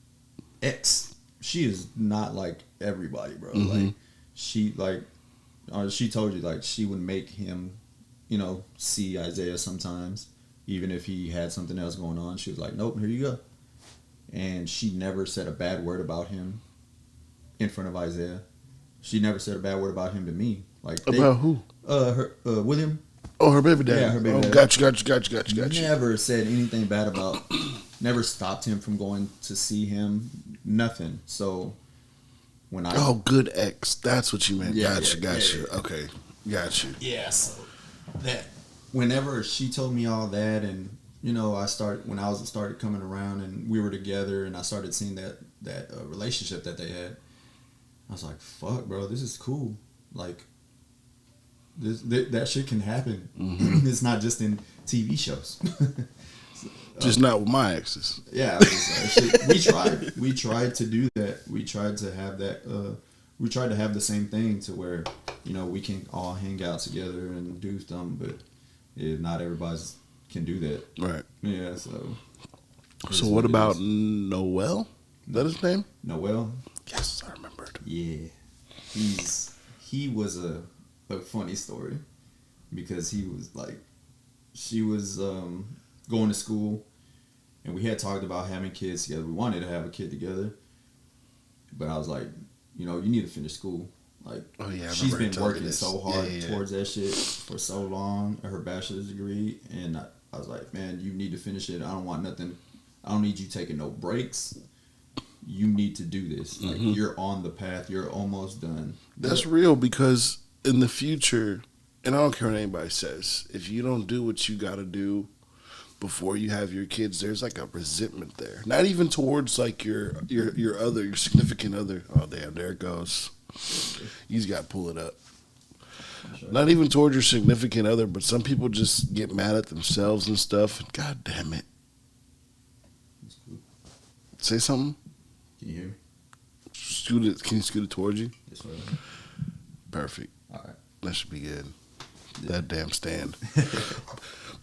ex. She is not like everybody, bro. Like she told you like she would make him, you know, see Isaiah sometimes, even if he had something else going on. She was like, nope, here you go. And she never said a bad word about him in front of Isaiah. She never said a bad word about him to me. Like about who? William. Oh, her baby daddy. Yeah, her baby daddy. Got you. Never said anything bad about. Never stopped him from going to see him. Nothing. So when I good ex. That's what you meant. Yeah, Got you. Okay, got you. Yeah. So that whenever she told me all that, and you know, when I started coming around, and we were together, and I started seeing that relationship that they had. I was like, fuck, bro, this is cool. Like, that shit can happen. It's not just in TV shows. Just not with my exes. Yeah, we tried to do that. We tried to have that. We tried to have the same thing to where, you know, we can all hang out together and do something, but not everybody can do that. Right. Yeah. So. So what about Noel? Is that his name? Noel. Yes, I remembered. Yeah, he was a funny story because he was like, she was going to school, and we had talked about having kids together. We wanted to have a kid together, but I was like, you know, you need to finish school. Like, she's been working so hard towards that shit for so long, her bachelor's degree, and I was like, man, you need to finish it. I don't want nothing. I don't need you taking no breaks. You need to do this. Like, you're on the path. You're almost done. That's real, because in the future, and I don't care what anybody says, if you don't do what you got to do before you have your kids, there's like a resentment there. Not even towards like your significant other. Oh damn, there it goes. You just got to pull it up. Sure. Not even towards your significant other, but some people just get mad at themselves and stuff. And God damn it. Cool. Say something. Can you hear me? Can you scoot it towards you? Yes, sir. Perfect. All right. That should be good. Yeah. That damn stand.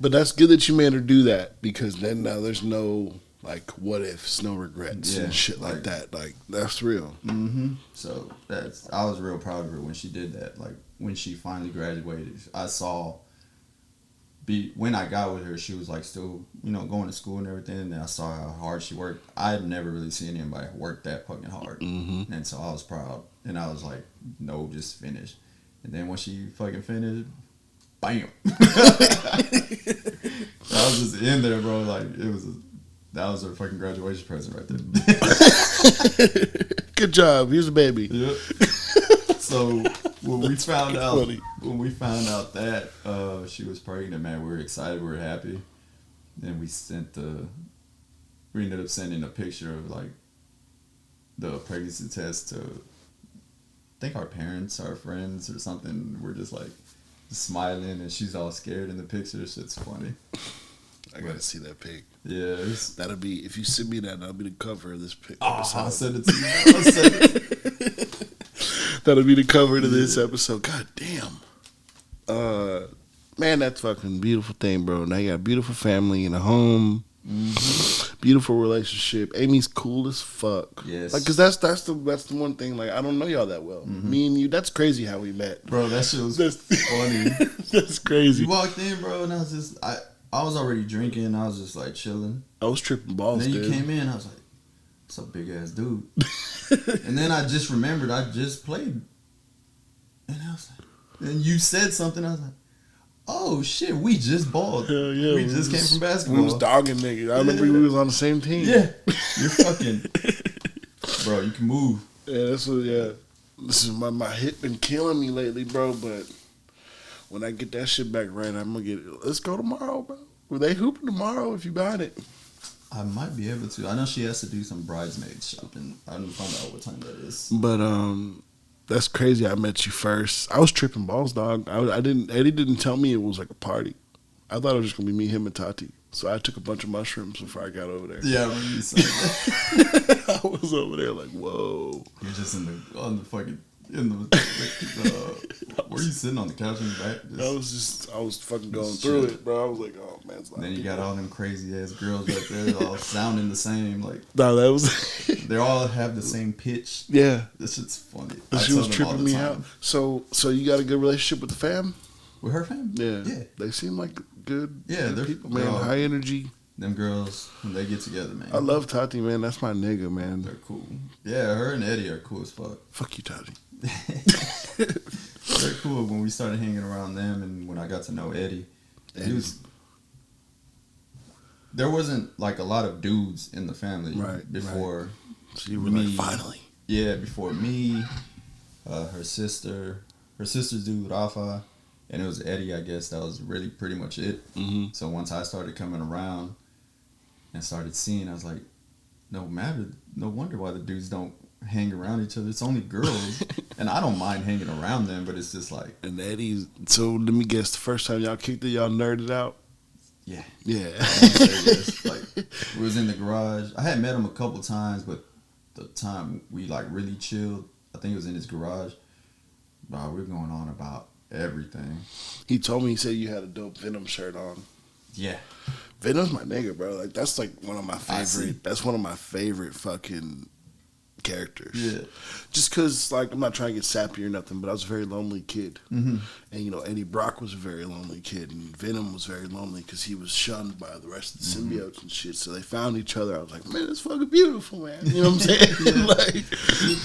But that's good that you made her do that, because then now there's no like what ifs, no regrets and shit like that. Like, that's real. So I was real proud of her when she did that. Like, when she finally graduated, I saw. When I got with her, she was like still, you know, going to school and everything, and I saw how hard she worked. I'd never really seen anybody work that fucking hard, and so I was proud, and I was like, no, just finish. And then when she fucking finished, bam, I was just in there, bro. Like, that was her fucking graduation present right there. Good job. Here's a baby. Yep. So when we found out that she was pregnant, man, we were excited, we were happy. Then we ended up sending a picture of like the pregnancy test to, I think, our parents, our friends, or something. We're just like smiling, and she's all scared in the picture. It's funny. I gotta see that pic. Yeah, that'll be, if you send me that'll be the cover of this pic. Oh, I'll send it to you. I'll send it. That'll be the cover to this episode. God damn. Man, that's fucking beautiful thing, bro. Now you got a beautiful family and a home. Beautiful relationship. Amy's cool as fuck. Yes. Like, cause that's the one thing. Like, I don't know y'all that well. Me and you. That's crazy how we met, bro. That shit was funny. That's crazy. You walked in, bro, and I was just I was already drinking. I was just like chilling. I was tripping balls. And then you dude. came in. I was like, it's a big ass dude. And then I just remembered I just played. And I was like, and you said something, I was like, oh shit, we just balled. Hell yeah. We just came from basketball. We was dogging niggas. I remember we was on the same team. Yeah. You're fucking bro, you can move. Yeah, that's what this is my hip been killing me lately, bro, but when I get that shit back right, I'm gonna get it. Let's go tomorrow, bro. Were they hooping tomorrow if you got it? I might be able to. I know she has to do some bridesmaids shopping. I haven't found out what time that is. But that's crazy. I met you first. I was tripping balls, dog. Eddie didn't tell me it was like a party. I thought it was just gonna be me, him, and Tati. So I took a bunch of mushrooms before I got over there. Yeah, I remember you said that. I was over there like, whoa. You're just on the fucking were you sitting on the couch in the back? I was fucking going through it, bro. I was like, oh man. And then you got all them crazy ass girls right there, all sounding the same. Like, no, that was. They all have the same pitch. Yeah, this shit's funny. She was tripping me out. So you got a good relationship with the fam? With her fam? Yeah. They seem like good. Yeah, good they're people, man. High energy. Them girls, when they get together, man. I love Tati, man. That's my nigga, man. They're cool. Yeah, her and Eddie are cool as fuck. Fuck you, Tati. They're cool when we started hanging around them, and when I got to know Eddie. There wasn't like a lot of dudes in the family before. Right. So you were me, like, finally. Yeah, before me, her sister's dude, Rafa, and it was Eddie, I guess. That was really pretty much it. Mm-hmm. So once I started coming around and started seeing, I was like, no wonder why the dudes don't hang around each other. It's only girls. And I don't mind hanging around them, but it's just like. And Eddie's, so let me guess, the first time y'all kicked it, y'all nerded out? Yeah. Yeah. Yes. Like, we was in the garage. I had met him a couple times, but the time we like really chilled, I think it was in his garage. Wow, we were going on about everything. He told me, he said you had a dope Venom shirt on. Yeah. Venom's my nigga, bro. Like, that's like one of my favorite. That's one of my favorite fucking characters. Yeah. Just because, like, I'm not trying to get sappy or nothing, but I was a very lonely kid. Mm-hmm. And, you know, Eddie Brock was a very lonely kid, and Venom was very lonely because he was shunned by the rest of the symbiotes and shit. So they found each other. I was like, man, it's fucking beautiful, man. You know what I'm saying? Yeah. Like,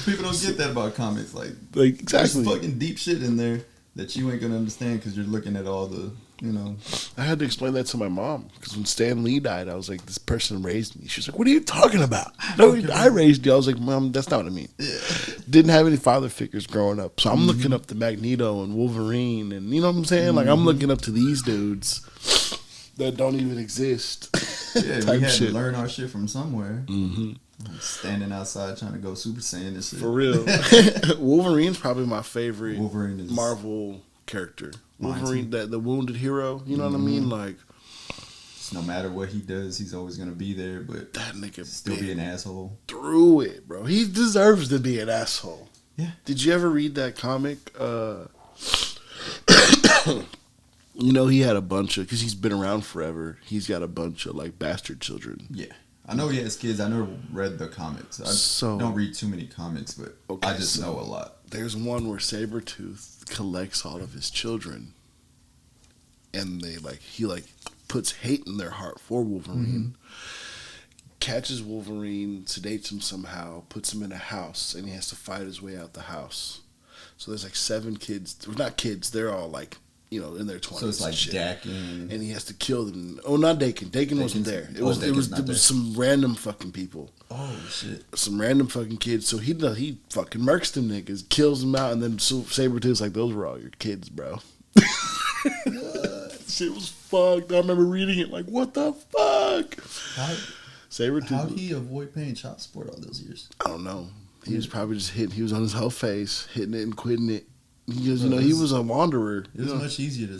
people don't get that about comics. Like exactly. There's fucking deep shit in there that you ain't gonna understand because you're looking at all the, you know. I had to explain that to my mom because when Stan Lee died, I was like, this person raised me. She was like, what are you talking about? No, I raised you. I was like, Mom, that's not what I mean. Yeah. Didn't have any father figures growing up. So I'm looking up to Magneto and Wolverine and, you know what I'm saying? Like, I'm looking up to these dudes that don't even exist. Yeah, we had to learn our shit from somewhere. Mm-hmm. Standing outside trying to go Super Saiyan and shit. For real. Wolverine's probably my favorite Marvel character. Wolverine, the wounded hero. You know what I mean? Like, no matter what he does, he's always gonna be there. But that nigga still be an asshole through it, bro. He deserves to be an asshole. Yeah. Did you ever read that comic? You know, he had a bunch of, because he's been around forever. He's got a bunch of like bastard children. Yeah. I know he has kids. I never read the comics. I don't read too many comics, but I just know a lot. There's one where Sabretooth collects all of his children, and he puts hate in their heart for Wolverine. Catches Wolverine, sedates him somehow, puts him in a house, and he has to fight his way out the house. So there's like 7 kids. Well, not kids. They're all like, you know, in their 20s. So it's like Dakin. And he has to kill them. Oh, not Dakin. Dakin wasn't there. It was some random fucking people. Oh, shit. Some random fucking kids. So he fucking murks them niggas, kills them out, and then Sabretooth's like, those were all your kids, bro. Shit was fucked. I remember reading it like, what the fuck? How'd he avoid paying child support all those years? I don't know. He was probably just he was on his whole face, hitting it and quitting it. Because, he was a wanderer. It was much easier to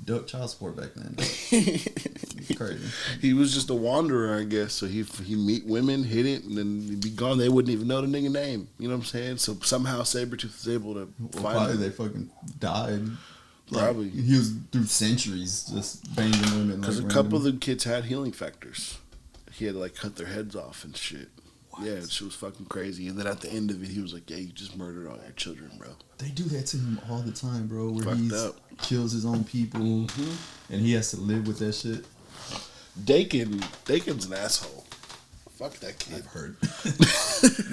duck child support back then. It's crazy. He was just a wanderer, I guess. So he'd meet women, hit it, and then he'd be gone. They wouldn't even know the nigga name. You know what I'm saying? So somehow Sabretooth was able to find him. They fucking died. Probably. Like, he was through centuries just banging women. Because a couple of the kids had healing factors. He had to cut their heads off and shit. What? Yeah, she was fucking crazy. And then at the end of it, he was like, yeah, you just murdered all your children, bro. They do that to him all the time, bro, where he kills his own people, and he has to live with that shit. Dakin's an asshole. Fuck that kid. I've heard.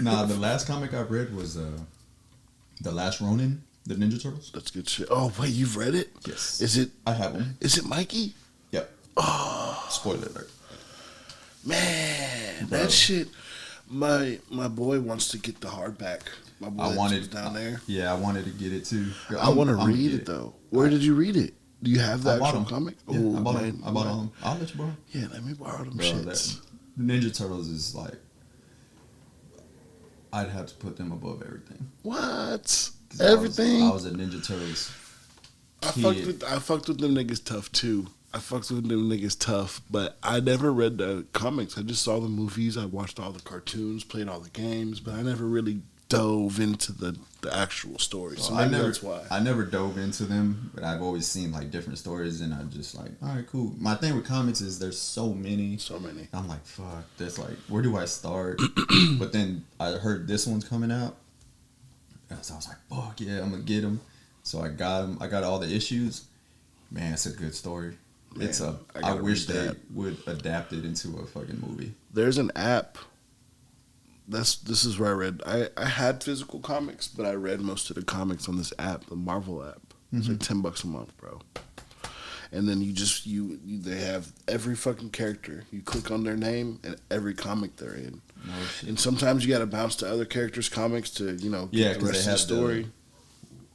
Nah, the last comic I read was The Last Ronin, the Ninja Turtles. That's good shit. Oh wait, you've read it? Yes. Is it? I have one. Is it Mikey? Yep. Oh, Spoiler alert. Man, Bro. that shit. My boy wants to get the hardback. My boy that's down there. Yeah, I wanted to get it too. I want to read it though. Where did you read it? Do you have the actual comic? Yeah, Ooh, I bought man, them. I bought them. I'll let you borrow. Yeah, let me borrow them Bro, shits. The Ninja Turtles is like, I'd have to put them above everything. What? Everything? I was a Ninja Turtles kid. I fucked with them niggas tough too. I fucked with them niggas tough, but I never read the comics. I just saw the movies. I watched all the cartoons, played all the games, but I never really dove into the actual story. So maybe that's why. I never dove into them, but I've always seen like different stories, and I'm just like, all right, cool. My thing with comics is there's so many. So many. I'm like, fuck. That's like, where do I start? But then I heard this one's coming out, and so I was like, fuck yeah, I'm gonna get them. So I got them. I got all the issues. Man, it's a good story. Man, I wish they would adapt it into a fucking movie. There's an app. This is where I read. I had physical comics, but I read most of the comics on this app, the Marvel app. It's like $10 a month, bro. And then they have every fucking character. You click on their name and every comic they're in. No shit. And sometimes you got to bounce to other characters' comics to get the rest of the story.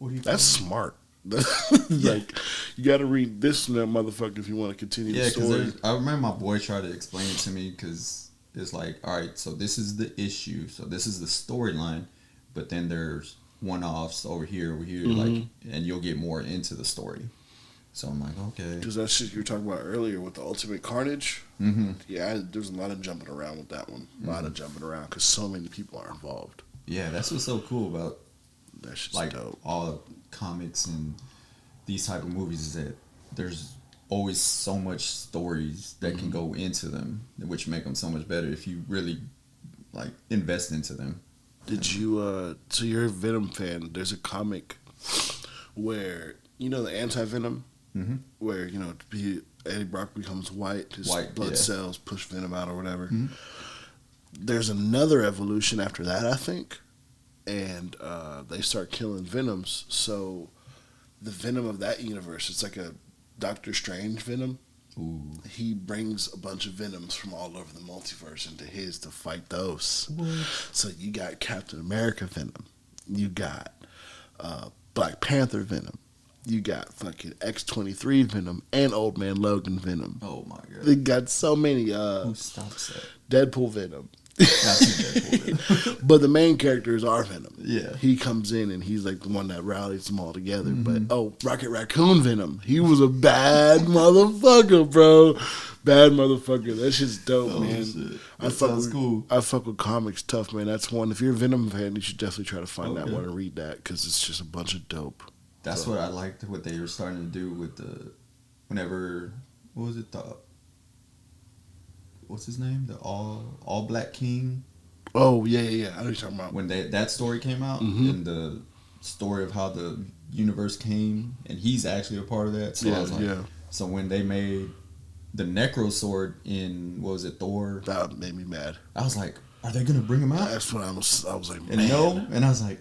That's smart. Like you got to read this and that motherfucker if you want to continue the story. I remember my boy tried to explain it to me because it's like, all right, so this is the issue, so this is the storyline, but then there's one-offs over here, like, and you'll get more into the story. So I'm like, okay, because that shit you were talking about earlier with the Ultimate Carnage. Yeah, there's a lot of jumping around with that one. A lot of jumping around because so many people are involved. Yeah, that's what's so cool about that shit's like dope. All comics and these type of movies is that there's always so much stories that can go into them, which make them so much better if you really like invest into them. Did you so you're a Venom fan? There's a comic where the anti-Venom, where Eddie Brock becomes white, his blood cells push Venom out or whatever. There's another evolution after that, I think, and they start killing Venoms. So the Venom of that universe, it's like a Doctor Strange Venom. Ooh. He brings a bunch of Venoms from all over the multiverse into his to fight those. What? So you got Captain America Venom. You got Black Panther Venom. You got fucking X-23 Venom and Old Man Logan Venom. Oh my god. They got so many Who stops that? Deadpool Venom. Deadpool. But the main characters are Venom. Yeah. He comes in and he's like the one that rallies them all together. But Rocket Raccoon Venom. He was a bad motherfucker, bro. Bad motherfucker. That shit's dope, man. Shit. That sounds cool. I fuck with comics tough, man. That's one. If you're a Venom fan, you should definitely try to find that one and read that because it's just a bunch of dope. That's what I liked what they were starting to do with what was it, what's his name? The all Black King. Oh yeah. I know what you're talking about. When that story came out and the story of how the universe came, and he's actually a part of that. So I was like, so when they made the Necro Sword in Thor, that made me mad. I was like, are they gonna bring him out? That's what I was like, man. And no, and I was like,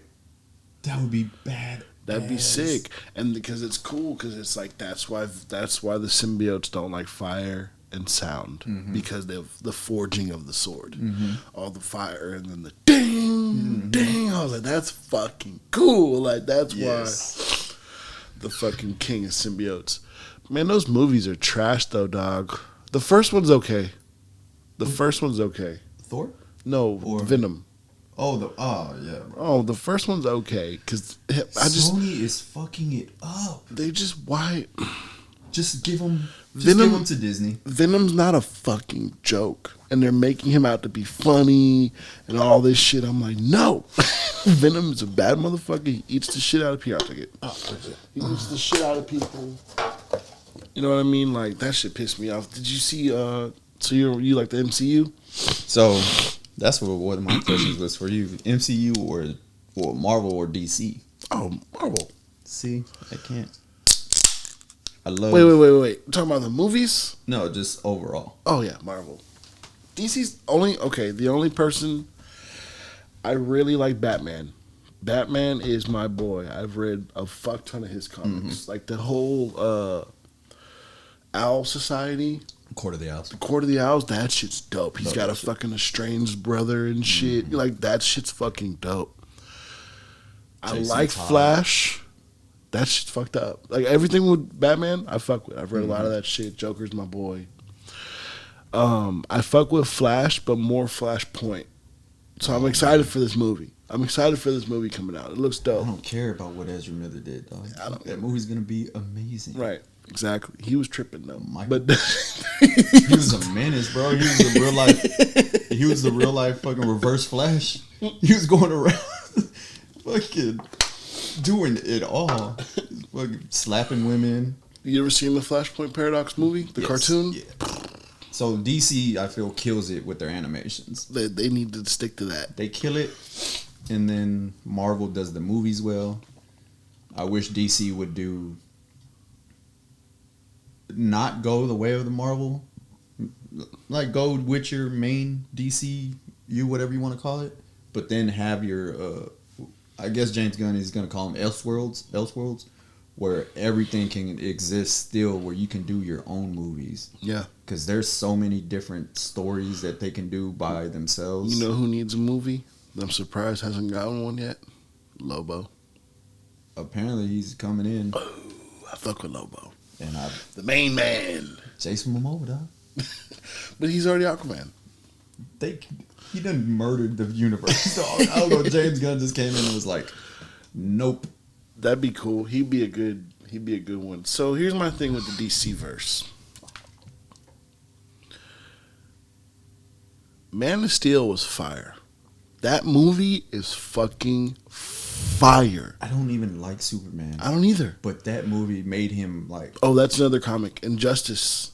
that would be bad. That'd be sick, and because it's cool, because it's like that's why the symbiotes don't like fire and sound because they have the forging of the sword, all the fire and then the ding. I was like, that's fucking cool. Like that's why the fucking king of symbiotes. Man, those movies are trash though, dog. The first one's okay. Thor? No, Venom. Oh, yeah, bro. Oh, the first one's okay because Sony is fucking it up. They just why? Give him to Disney. Venom's not a fucking joke, and they're making him out to be funny and all this shit. I'm like, no, Venom is a bad motherfucker. He eats the shit out of people. I'll take it. He eats the shit out of people. You know what I mean? Like that shit pissed me off. Did you see? So you like the MCU? So. That's what one of my questions was for you: MCU or Marvel or DC? Oh, Marvel. See, I can't. I love. Wait. You're talking about the movies? No, just overall. Oh yeah, Marvel. DC's only okay. The only person I really like Batman. Batman is my boy. I've read a fuck ton of his comics. Like the whole Owl Society. Court of the Owls. The Court of the Owls, that shit's dope. He's got a fucking estranged brother and shit. Like, that shit's fucking dope. I like Flash. That shit's fucked up. Like, everything with Batman, I fuck with. I've read a lot of that shit. Joker's my boy. I fuck with Flash, but more Flashpoint. So I'm excited for this movie. I'm excited for this movie coming out. It looks dope. I don't care about what Ezra Miller did, dog. That movie's gonna be amazing. Right. Exactly. He was tripping though. But he was a menace, bro. He was a real life. He was the real life fucking Reverse Flash. He was going around, fucking doing it all, fucking slapping women. You ever seen the Flashpoint Paradox movie, the cartoon? Yeah. So DC, I feel, kills it with their animations. They need to stick to that. They kill it, and then Marvel does the movies well. I wish DC would do. Not go the way of the Marvel, like go with your main DCU, whatever you want to call it, but then have your, I guess James Gunn is going to call them Elseworlds, where everything can exist still, where you can do your own movies. Yeah. Because there's so many different stories that they can do by themselves. You know who needs a movie? I'm surprised hasn't gotten one yet. Lobo. Apparently he's coming in. Oh, I fuck with Lobo. And the main man. Jason Momoa, dog. But he's already Aquaman. He done murdered the universe, dog. I don't know. James Gunn just came in and was like, nope. That'd be cool. He'd be a good one. So here's my thing with the DC verse. Man of Steel was fire. That movie is fucking fire. I don't even like Superman. I don't either. But that movie made him like... Oh, that's another comic. Injustice.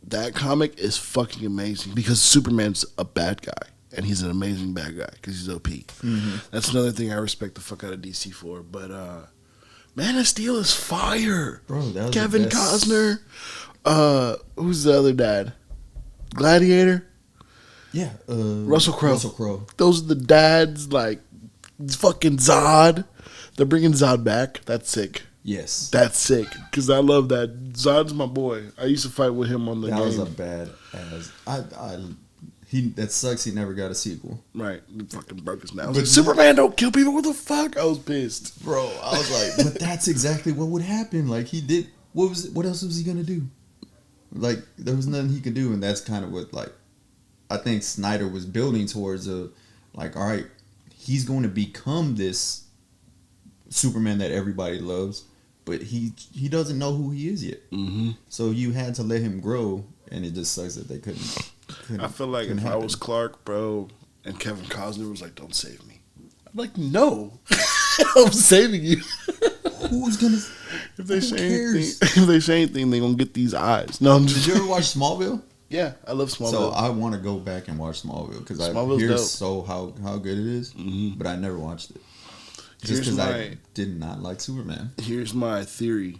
That comic is fucking amazing because Superman's a bad guy. And he's an amazing bad guy because he's OP. Mm-hmm. That's another thing I respect the fuck out of DC for. But Man of Steel is fire. Bro, that was Kevin Costner. Who's the other dad? Gladiator? Yeah. Russell Crowe. Russell Crowe. Those are the dads, like, fucking Zod. They're bringing Zod back. That's sick. Yes. That's sick. Because I love that. Zod's my boy. I used to fight with him on the game. That was a bad ass. That sucks he never got a sequel. Right. He fucking broke his now. Like, Superman don't kill people. What the fuck? I was pissed. Bro, I was like, but that's exactly what would happen. Like, he did. What else was he going to do? Like, there was nothing he could do. And that's kind of what, like, I think Snyder was building towards like, all right, he's going to become this Superman that everybody loves, but he doesn't know who he is yet. Mm-hmm. So you had to let him grow, and it just sucks that they couldn't I feel like if I was Clark, bro, and Kevin Costner was like, don't save me. I'm like, no. I'm saving you. Who's going to... If they say anything, they're going to get these eyes. No, I'm just... Did you ever watch Smallville? Yeah, I love Smallville. So I want to go back and watch Smallville because I hear dope. How good it is, but I never watched it just because I did not like Superman. Here's my theory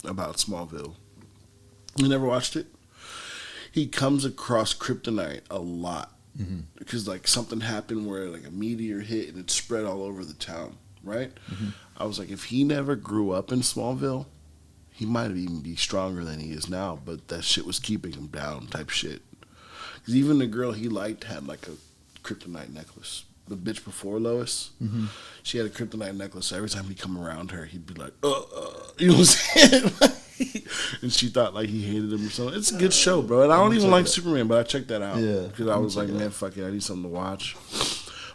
about Smallville. You never watched it? He comes across kryptonite a lot because like something happened where like a meteor hit and it spread all over the town, right? Mm-hmm. I was like, if he never grew up in Smallville, he might even be stronger than he is now, but that shit was keeping him down type shit. Because even the girl he liked had like a kryptonite necklace. The bitch before Lois, she had a kryptonite necklace. So every time he'd come around her, he'd be like, you know what I'm saying? And she thought like he hated him or something. It's a good show, bro. And I don't even like Superman, but I checked that out. Yeah. Because I was like, man, fuck it. I need something to watch.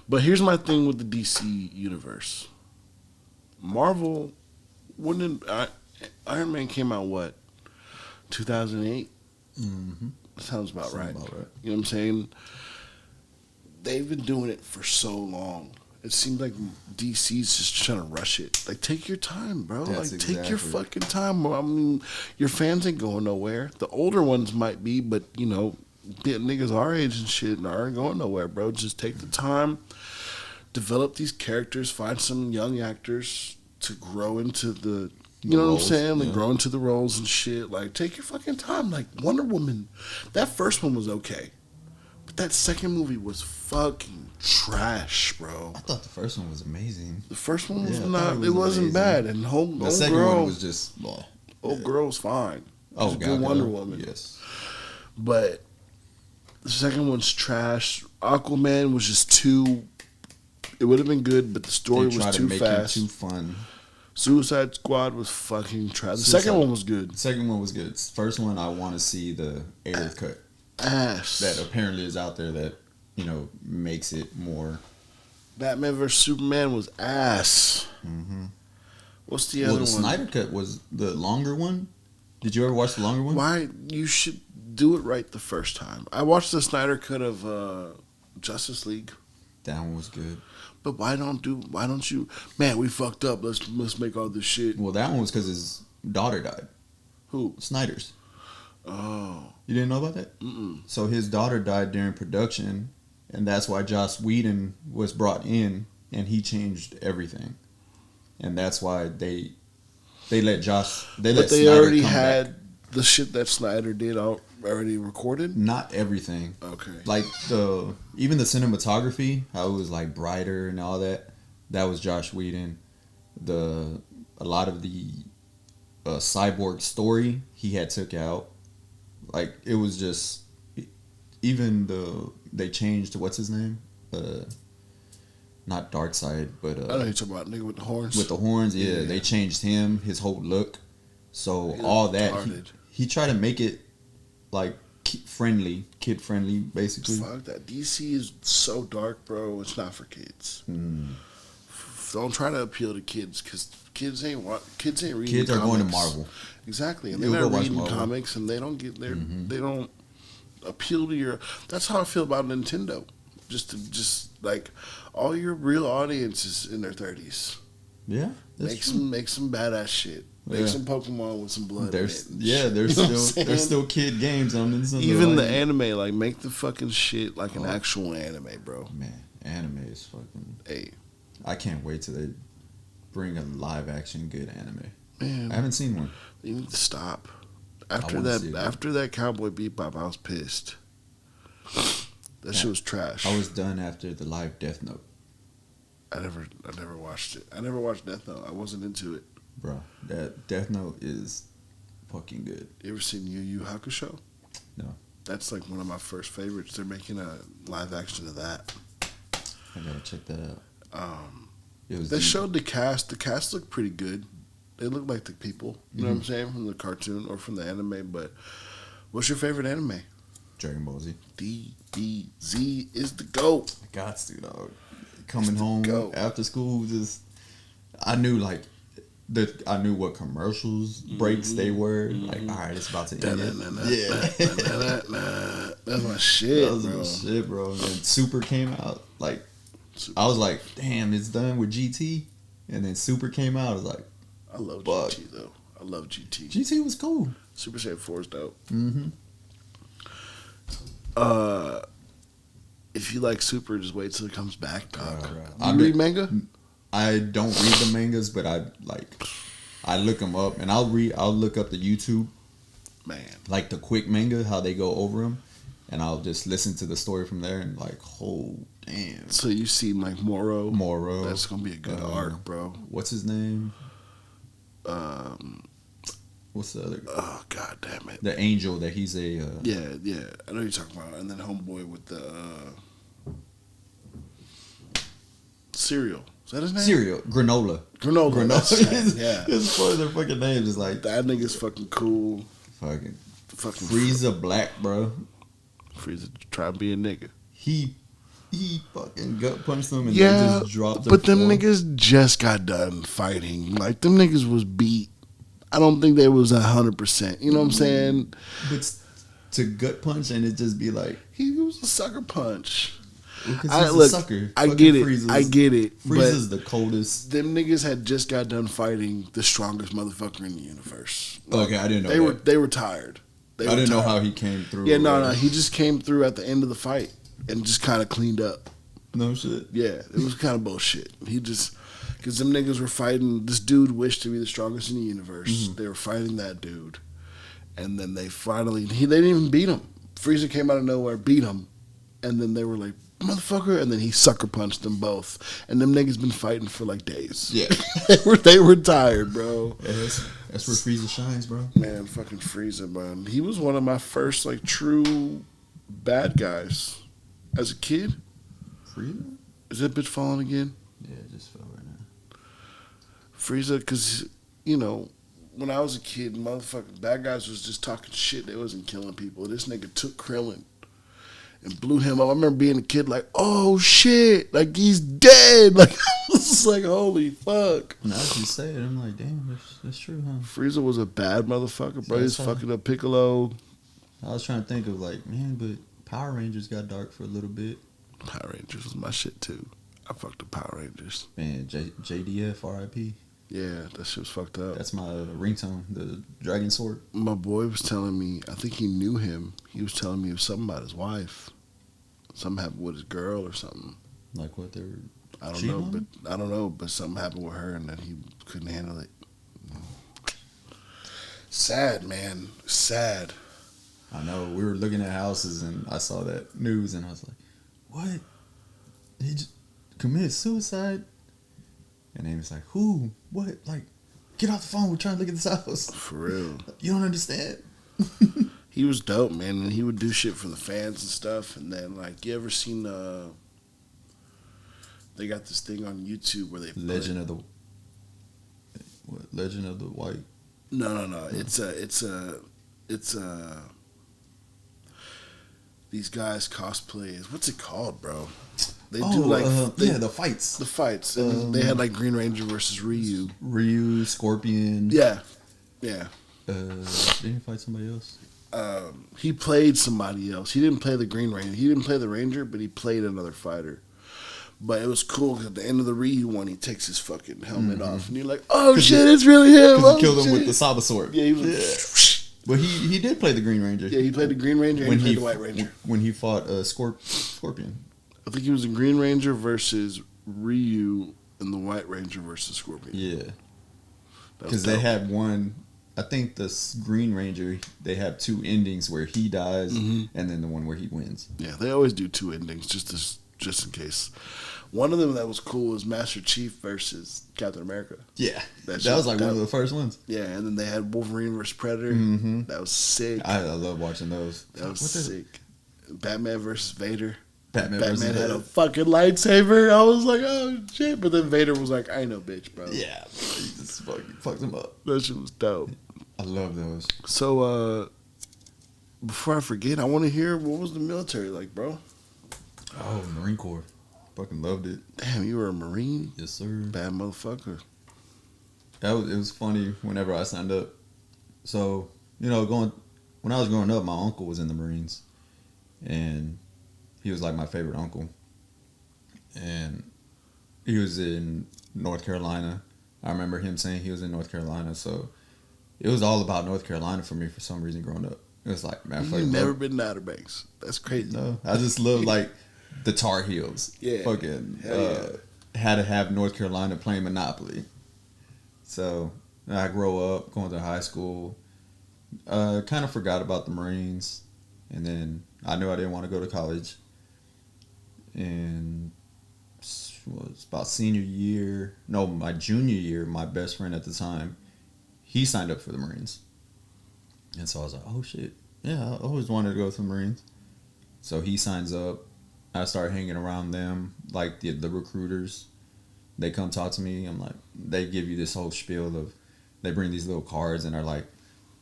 But here's my thing with the DC universe. Marvel, Iron Man came out, what, 2008? Mm-hmm. Sounds about right. You know what I'm saying? They've been doing it for so long. It seems like DC's just trying to rush it. Like, take your time, bro. Take your fucking time, bro. I mean, your fans ain't going nowhere. The older ones might be, but, you know, niggas our age and shit aren't going nowhere, bro. Just take the time, develop these characters, find some young actors to grow into the you know what I'm saying? Like, grow into the roles and shit. Like, take your fucking time. Like, Wonder Woman, that first one was okay. But that second movie was fucking trash, bro. I thought the first one was amazing. The first one was Yeah, I not. thought It wasn't amazing. bad, and The second girl, one was just. Blah. old girl was fine. Oh, She's a God, good Wonder Woman. Yes. But the second one's trash. Aquaman was just too. It would have been good, but the story They was tried too to make fast. it too fun. Suicide Squad was fucking trash. The Suicide- second one was good. The second one was good. First one, I want to see the Ayers cut Ass. that apparently is out there that makes it more. Batman vs Superman was ass. Mm-hmm. What's the Well, other the one? Snyder cut was the longer one. Did you ever watch the longer one? Why you should do it right the first time. I watched the Snyder cut of Justice League. That one was good. But why don't you? Man, we fucked up. Let's make all this shit. Well, that one was because his daughter died. Who? Snyder's. Oh. You didn't know about that? Mm-mm. So his daughter died during production, and that's why Joss Whedon was brought in, and he changed everything, and that's why they let Joss. But they Snyder already come had back. the shit that Snyder did already recorded. Not everything. Okay. Like even the cinematography, how it was like brighter and all that. That was Josh Whedon. A lot of the cyborg story he had took out. Like it was just even they changed what's his name, not Darkseid, but I know you're talking about nigga with the horns. with the horns. Yeah, Yeah. they changed him, his whole look. So He all looked that retarded. he tried to make it like kid friendly, basically. Fuck that. DC is so dark, bro. It's not for kids. Don't try to appeal to kids because kids ain't reading. Kids are going to comics. Marvel. Exactly, and You'll they're go not watch reading Marvel. comics, and they don't get their they don't appeal to your. That's how I feel about Nintendo. Just like all your real audience is in their 30s. Yeah, that's true. Make some badass shit. Make Yeah. some Pokemon with some blood. There's in it. yeah, there's You know what I'm still there's saying? still kid games on this. Even the anime, like make the fucking shit like an actual anime, bro. man, anime is fucking. Hey, I can't wait till they bring a live action good anime. man, I haven't seen one. you need to stop. wanna see it. After that Cowboy Bebop, I was pissed. That shit was trash. I was done after the live Death Note, I never watched it. I never watched Death Note. I wasn't into it. bro. That Death Note is fucking good. You ever seen Yu Yu Hakusho? No. That's like one of my first favorites. They're making a live action of that. I gotta check that out. It was They deep. showed the cast. The cast looked pretty good. They look like the people. You know what I'm saying? From the cartoon or from the anime. But what's your favorite anime? Dragon Ball Z. DBZ is the GOAT. I got to, dog. Coming the home goat. after school, I knew I knew what commercials breaks they were. Like, all right, it's about to end. Yeah, That's my shit, that was bro. my shit, bro. And then Super came out. Like, I was like, damn, it's done with GT. And then Super came out. I was like, I love Fuck. GT though. I love GT. GT was cool. Super Saiyan 4 is dope. Mm-hmm. If you like Super, just wait till it comes back, dog. I You read manga? I don't read the mangas, but I look them up, and I'll look up the YouTube, Man. like the quick manga, how they go over them, and I'll just listen to the story from there, and like, oh damn, So you seen like Moro? Moro. That's gonna be a good arc, bro. What's his name? Um. What's the other guy? Oh god damn it. The angel that he's a. Yeah. I know what you're talking about. And then Homeboy with the cereal. Is that his name? Cereal. Granola. Granola. That's his name, yeah. It's funny, their fucking names is like That nigga's fucking cool. fucking Fucking Frieza Black, bro. Frieza try to be a nigga. He fucking gut punched them and they Yeah, just dropped. but them floor. niggas just got done fighting. Like them niggas was beat. I don't think they was 100%. You know what I'm saying? But to gut punch and it just be like, He was a sucker punch. because I he's look. a sucker. I Fucking get it. Frieza's, I get it. Frieza's the coldest. But them niggas had just got done fighting the strongest motherfucker in the universe. Okay, I didn't know They were tired. I didn't know how he came through. Yeah, no. He just came through at the end of the fight and just kind of cleaned up. No shit. Yeah, it was kind of bullshit. He just, because them niggas were fighting, this dude wished to be the strongest in the universe. Mm-hmm. They were fighting that dude. And then they finally, they didn't even beat him. Frieza came out of nowhere, beat him, and then they were like, motherfucker, and then he sucker punched them both. And them niggas been fighting for like days. Yeah. they were tired, bro. Yeah, that's where Frieza shines, bro. Man, fucking Frieza, man. He was one of my first like true bad guys as a kid. Frieza? Is that bitch falling again? Yeah, it just fell right now. Frieza, because, you know, when I was a kid, motherfucking bad guys was just talking shit. They wasn't killing people. This nigga took Krillin and blew him up. I remember being a kid like, oh shit, like he's dead. Like, I was like, holy fuck. Now that you say it, I'm like, damn, that's true, huh? Frieza was a bad motherfucker, bro. So He's fucking up Piccolo. I was trying to think of like, man, but Power Rangers got dark for a little bit. Power Rangers was my shit too. I fucked the Power Rangers. Man, JDF, RIP. Yeah, that shit was fucked up. That's my ringtone, the Dragon Sword. My boy was telling me, I think he knew him. He was telling me it was something about his wife. Something happened with his girl or something. Like what, they were I don't cheating know, on but I don't know, but something happened with her and that he couldn't handle it. Sad, man. Sad. I know. We were looking at houses and I saw that news and I was like, what? He just committed suicide? And Amy's like, who? What? Like, get off the phone. We're trying to look at this house. For real. You don't understand? He was dope, man, and he would do shit for the fans and stuff. And then, like, you ever seen, they got this thing on YouTube where they Legend of the White? No. It's these guys cosplay. What's it called, bro? They do like the fights. The fights. And they had like Green Ranger versus Ryu. Ryu, Scorpion. Yeah. Didn't he fight somebody else? He played somebody else. He didn't play the Green Ranger. He didn't play the Ranger, but he played another fighter. But it was cool because at the end of the Ryu one, he takes his fucking helmet off, and you're like, "Oh shit, it's really him!" Because he killed him with the Saba sword. Yeah, he was. But he did play the Green Ranger. Yeah, he played the Green Ranger and he played the White Ranger. When he fought Scorpion. I think he was the Green Ranger versus Ryu and the White Ranger versus Scorpion. Yeah. Because they had one, I think the Green Ranger, they have two endings where he dies and then the one where he wins. Yeah, they always do two endings just in case. One of them that was cool was Master Chief versus Captain America. Yeah. That was like one of the first ones. Yeah, and then they had Wolverine versus Predator. That was sick. I love watching those. That was sick. Batman versus Vader. Batman had a fucking lightsaber. I was like, oh shit. But then Vader was like, I ain't no bitch, bro. Yeah, he just fucking fucked him up. That shit was dope. I love those. So, before I forget, I want to hear what was the military like, bro? Oh, Marine Corps. Fucking loved it. Damn, you were a Marine? Yes, sir. Bad motherfucker. It was funny whenever I signed up. So, when I was growing up, my uncle was in the Marines. And he was like my favorite uncle. And he was in North Carolina. I remember him saying he was in North Carolina. So, it was all about North Carolina for me for some reason growing up. It was like, man, You've never been to Outer Banks. That's crazy. No, I just love like the Tar Heels. Yeah. Fucking yeah. had to have North Carolina playing Monopoly. So I grow up going to high school. Kind of forgot about the Marines, and then I knew I didn't want to go to college. And it was about my junior year. My best friend at the time, he signed up for the Marines. And so I was like, oh shit. Yeah, I always wanted to go to the Marines. So he signs up. I start hanging around them, like the recruiters. They come talk to me. I'm like, they give you this whole spiel of, they bring these little cards and they're like,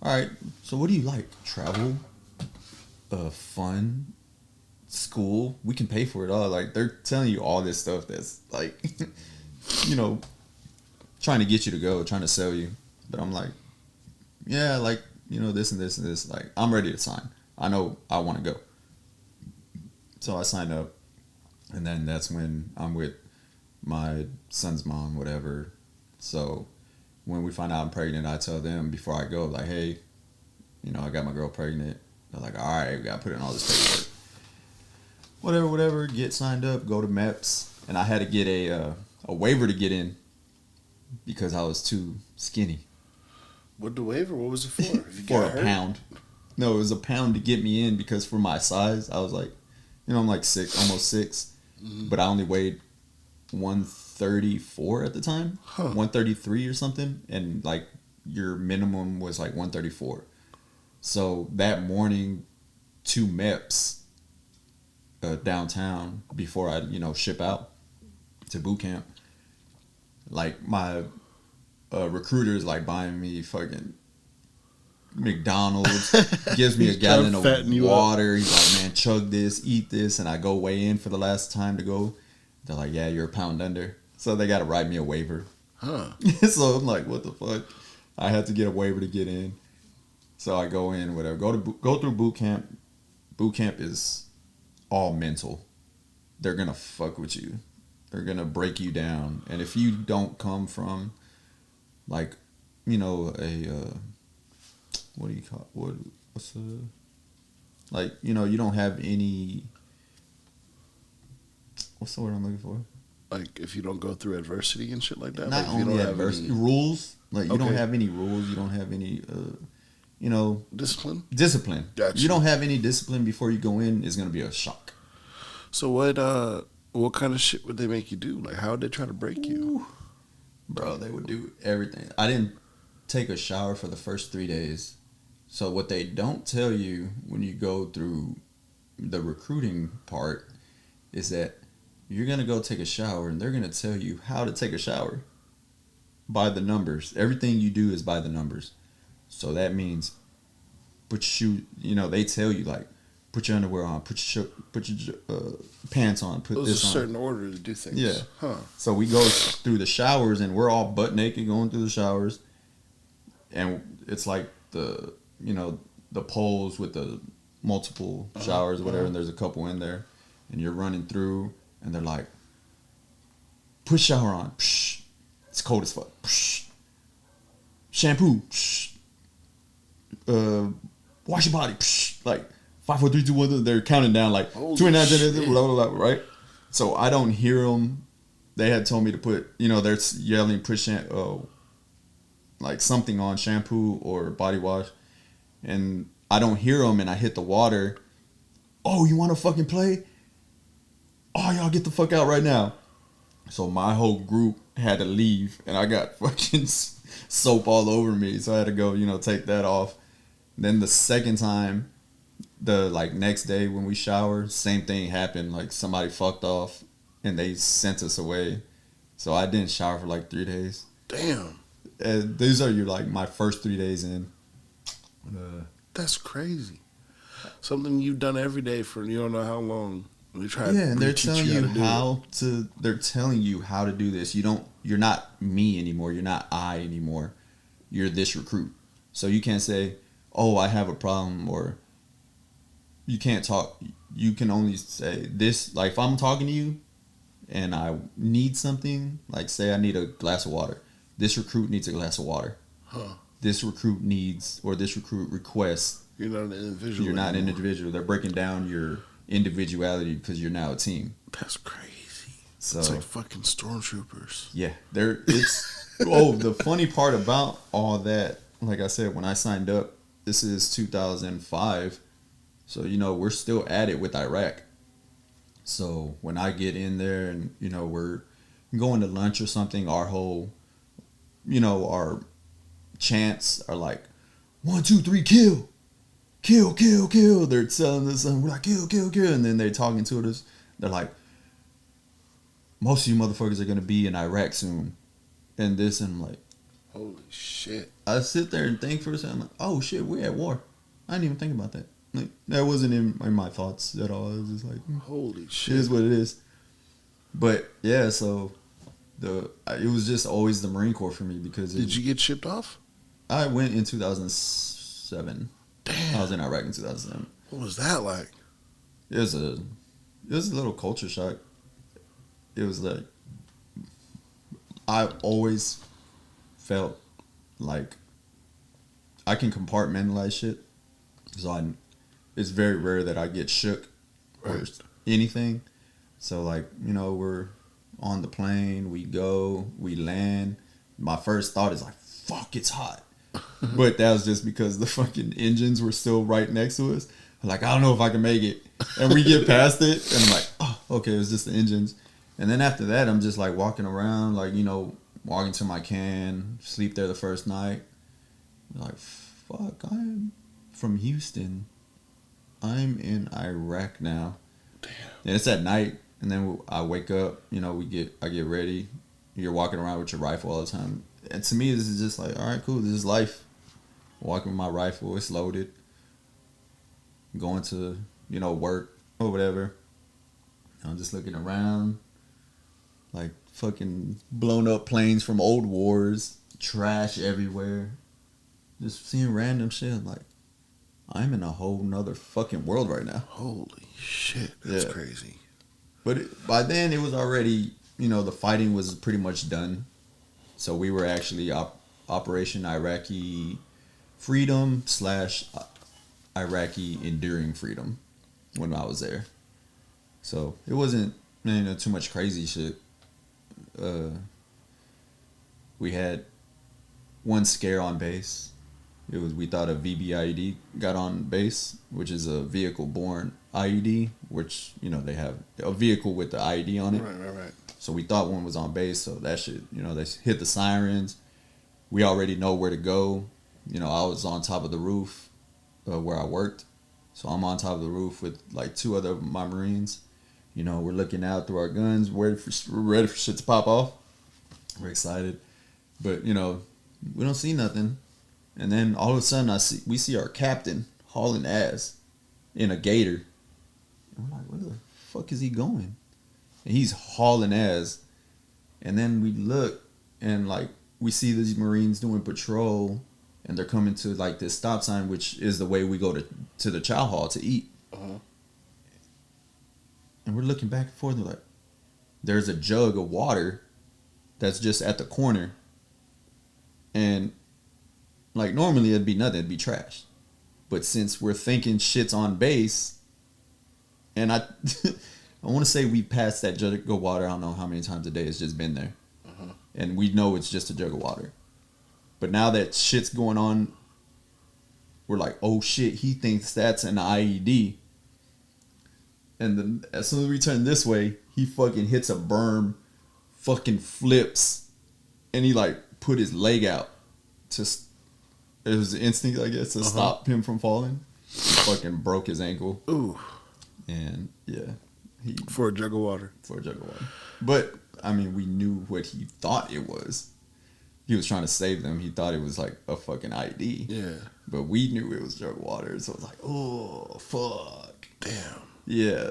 all right, so what do you like? Travel? Fun? School? We can pay for it all. Like, they're telling you all this stuff that's like, trying to get you to go, trying to sell you. But I'm like, yeah, like, this and this and this. Like, I'm ready to sign. I know I want to go. So I signed up. And then that's when I'm with my son's mom, whatever. So when we find out I'm pregnant, I tell them before I go, like, hey, I got my girl pregnant. They're like, all right, we got to put in all this paperwork. Whatever. Get signed up, go to MEPS. And I had to get a waiver to get in because I was too skinny. What the waiver? What was it for? If you for a pound. No, it was a pound to get me in because for my size, I was like, You know, I'm like almost 6, but I only weighed 134 at the time, 133 or something, and like your minimum was like 134. So that morning, 2 MEPs downtown before I ship out to boot camp, like my recruiter is like buying me fucking McDonald's, gives me a gallon of water. He's like, man, chug this, eat this, and I go weigh in for the last time to go. They're like, yeah, you're a pound under. So they got to write me a waiver. So I'm like, what the fuck? I had to get a waiver to get in. So I go in, whatever. Go through boot camp. Boot camp is all mental. They're gonna fuck with you. They're gonna break you down. And if you don't come from, like, a what do you call what's like, you don't have any, what's the word I'm looking for? Like, if you don't go through adversity and shit like that? Not like, only adversity, rules. Like, you don't have any rules. You don't have any, discipline? Discipline. Gotcha. You don't have any discipline before you go in, is going to be a shock. So what kind of shit would they make you do? Like, how would they try to break you? Bro, they would do everything. I didn't take a shower for the first 3 days. So what they don't tell you when you go through the recruiting part is that you're going to go take a shower and they're going to tell you how to take a shower by the numbers. Everything you do is by the numbers. So that means put your shoe, they tell you, like, put your underwear on, put your pants on, put this on. There's a certain order to do things. Yeah. Huh. So we go through the showers and we're all butt naked going through the showers. And it's like the poles with the multiple showers or whatever, and there's a couple in there. And you're running through and they're like, put shower on. Psh. It's cold as fuck. Psh. Shampoo. Psh. Wash your body. Psh. Like 5, 4, 3, 2, 1. They're counting down like 29, blah, blah, blah, right? So I don't hear them. They had told me to put, they're yelling, put like something on, shampoo or body wash, and I don't hear them, and I hit the water. Oh, you want to fucking play? Oh, y'all get the fuck out right now. So my whole group had to leave, and I got fucking soap all over me, so I had to go, take that off. Then the second time, the next day when we showered, same thing happened. Like, somebody fucked off, and they sent us away. So I didn't shower for 3 days. Damn. And these are my first 3 days in. That's crazy. Something you've done every day for you don't know how long. And they're telling they're telling you how to do this. You're not me anymore. You're not I anymore. You're this recruit. So you can't say, oh, I have a problem, or you can't talk. You can only say this. Like, if I'm talking to you and I need something, like, say I need a glass of water. This recruit needs a glass of water. This recruit requests. You're not an individual. You're not an individual. They're breaking down your individuality because you're now a team. That's crazy. So it's like fucking stormtroopers. Yeah, the funny part about all that, like I said, when I signed up, this is 2005, so we're still at it with Iraq. So when I get in there and we're going to lunch or something, our whole our chants are like 1, 2, 3, kill. Kill, kill, kill. They're telling us something. We're like, kill, kill, kill. And then they're talking to us. They're like, most of you motherfuckers are going to be in Iraq soon. And this, and I'm like, holy shit. I sit there and think for a second. I'm like, oh shit, we're at war. I didn't even think about that. Like, that wasn't in my thoughts at all. I was just like, holy shit. It is what it is. But yeah, so it was just always the Marine Corps for me because. Did you get shipped off? I went in 2007. Damn. I was in Iraq in 2007. What was that like? It was a little culture shock. It was like, I've always felt like I can compartmentalize shit. So it's very rare that I get shook or anything. So we're on the plane, we go, we land. My first thought is like, fuck, it's hot. But that was just because the fucking engines were still right next to us. Like, I don't know if I can make it. And we get past it, and I'm like, oh, okay, it was just the engines. And then after that, I'm just like walking around, like, you know, walking to my can, sleep there the first night. Like, fuck, I'm from Houston. I'm in Iraq now. Damn. And it's at night, and then I wake up, you know, I get ready. You're walking around with your rifle all the time. And to me, this is just like, all right, cool, this is life. Walking with my rifle, it's loaded. Going to, you know, work or whatever. I'm just looking around, like fucking blown up planes from old wars, trash everywhere. Just seeing random shit. I'm like, I'm in a whole nother fucking world right now. Holy shit, that's crazy. But by then it was already, you know, the fighting was pretty much done. So we were actually Operation Iraqi Freedom / Iraqi Enduring Freedom when I was there. So it wasn't, you know, too much crazy shit. We had one scare on base. We thought a VB-IED got on base, which is a vehicle-borne IED, which, you know, they have a vehicle with the IED on it. Right. So we thought one was on base, so that shit, you know, they hit the sirens. We already know where to go. You know, I was on top of the roof where I worked. So I'm on top of the roof with like 2 other of my Marines. You know, we're looking out through our guns, we're ready for shit to pop off. We're excited. But, you know, we don't see nothing. And then all of a sudden we see our captain hauling ass in a gator. And we're like, where the fuck is he going? And he's hauling ass. And then we look and like we see these Marines doing patrol, and they're coming to like this stop sign, which is the way we go to the chow hall to eat. Uh-huh. And we're looking back and forth, and like, there's a jug of water that's just at the corner. And like normally it'd be nothing, it'd be trash. But since we're thinking shit's on base, and I want to say we passed that jug of water, I don't know how many times a day, it's just been there. Uh-huh. And we know it's just a jug of water. But now that shit's going on, we're like, oh shit, he thinks that's an IED. And then as soon as we turn this way, he fucking hits a berm, fucking flips, and he like put his leg out to, it was the instinct, I guess, to stop him from falling. He fucking broke his ankle. Ooh. And yeah. For a jug of water. But, I mean, we knew what he thought it was. He was trying to save them. He thought it was like a fucking IED. Yeah. But we knew it was jug of water. So it was like, oh, fuck. Damn. Yeah.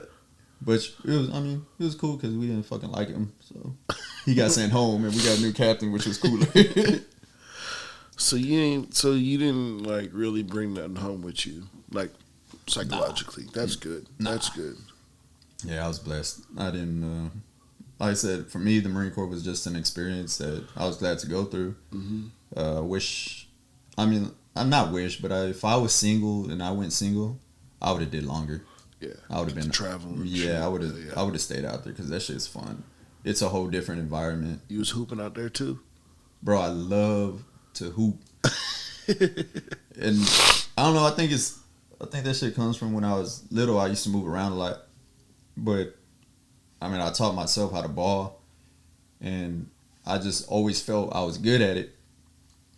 But it was cool because we didn't fucking like him. So he got sent home and we got a new captain, which was cooler. So you didn't like really bring nothing home with you, like psychologically. Nah. That's good. Nah. That's good. Yeah, I was blessed. I didn't. Like I said, for me, the Marine Corps was just an experience that I was glad to go through. Mm-hmm. If I was single and I went single, I would have did longer. Yeah, I would have been traveling. Yeah, I would have. Yeah. I would have stayed out there because that shit's fun. It's a whole different environment. You was hooping out there too, bro. I love to hoop, and I don't know. I think that shit comes from when I was little. I used to move around a lot, but I mean, I taught myself how to ball, and I just always felt I was good at it.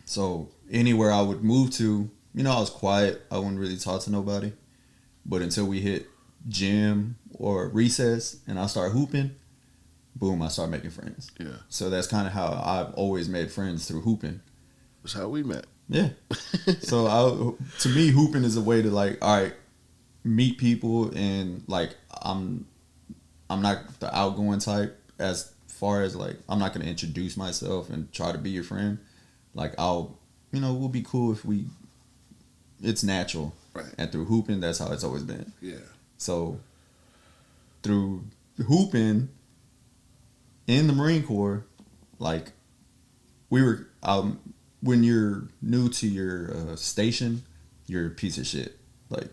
So anywhere I would move to, you know, I was quiet. I wouldn't really talk to nobody. But until we hit gym or recess and I start hooping, boom, I start making friends. Yeah. So that's kind of how I've always made friends, through hooping. That's how we met. Yeah. So to me, hooping is a way to like, all right, meet people, and like I'm not the outgoing type, as far as like I'm not gonna introduce myself and try to be your friend. Like we'll be cool if it's natural. Right. And through hooping, that's how it's always been. Yeah. So through hooping in the Marine Corps, like we were, when you're new to your station, you're a piece of shit. Like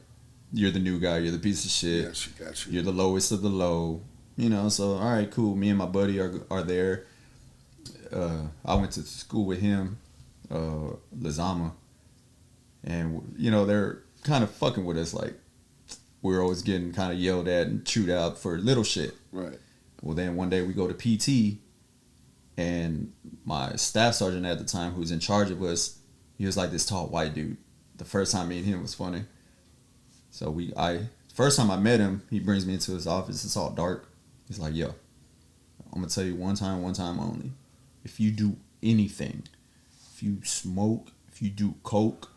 you're the new guy, you're the piece of shit. Yes, got you. You're the lowest of the low. You know, so all right, cool. Me and my buddy are there. I went to school with him, Lazama, and you know they're kind of fucking with us, like, we were always getting kind of yelled at and chewed out for little shit. Right. Well, then one day we go to PT, and my staff sergeant at the time, who was in charge of us, he was like this tall white dude. The first time me and him was funny. So first time I met him, he brings me into his office. It's all dark. He's like, yo, I'm going to tell you one time only. If you do anything, if you smoke, if you do coke,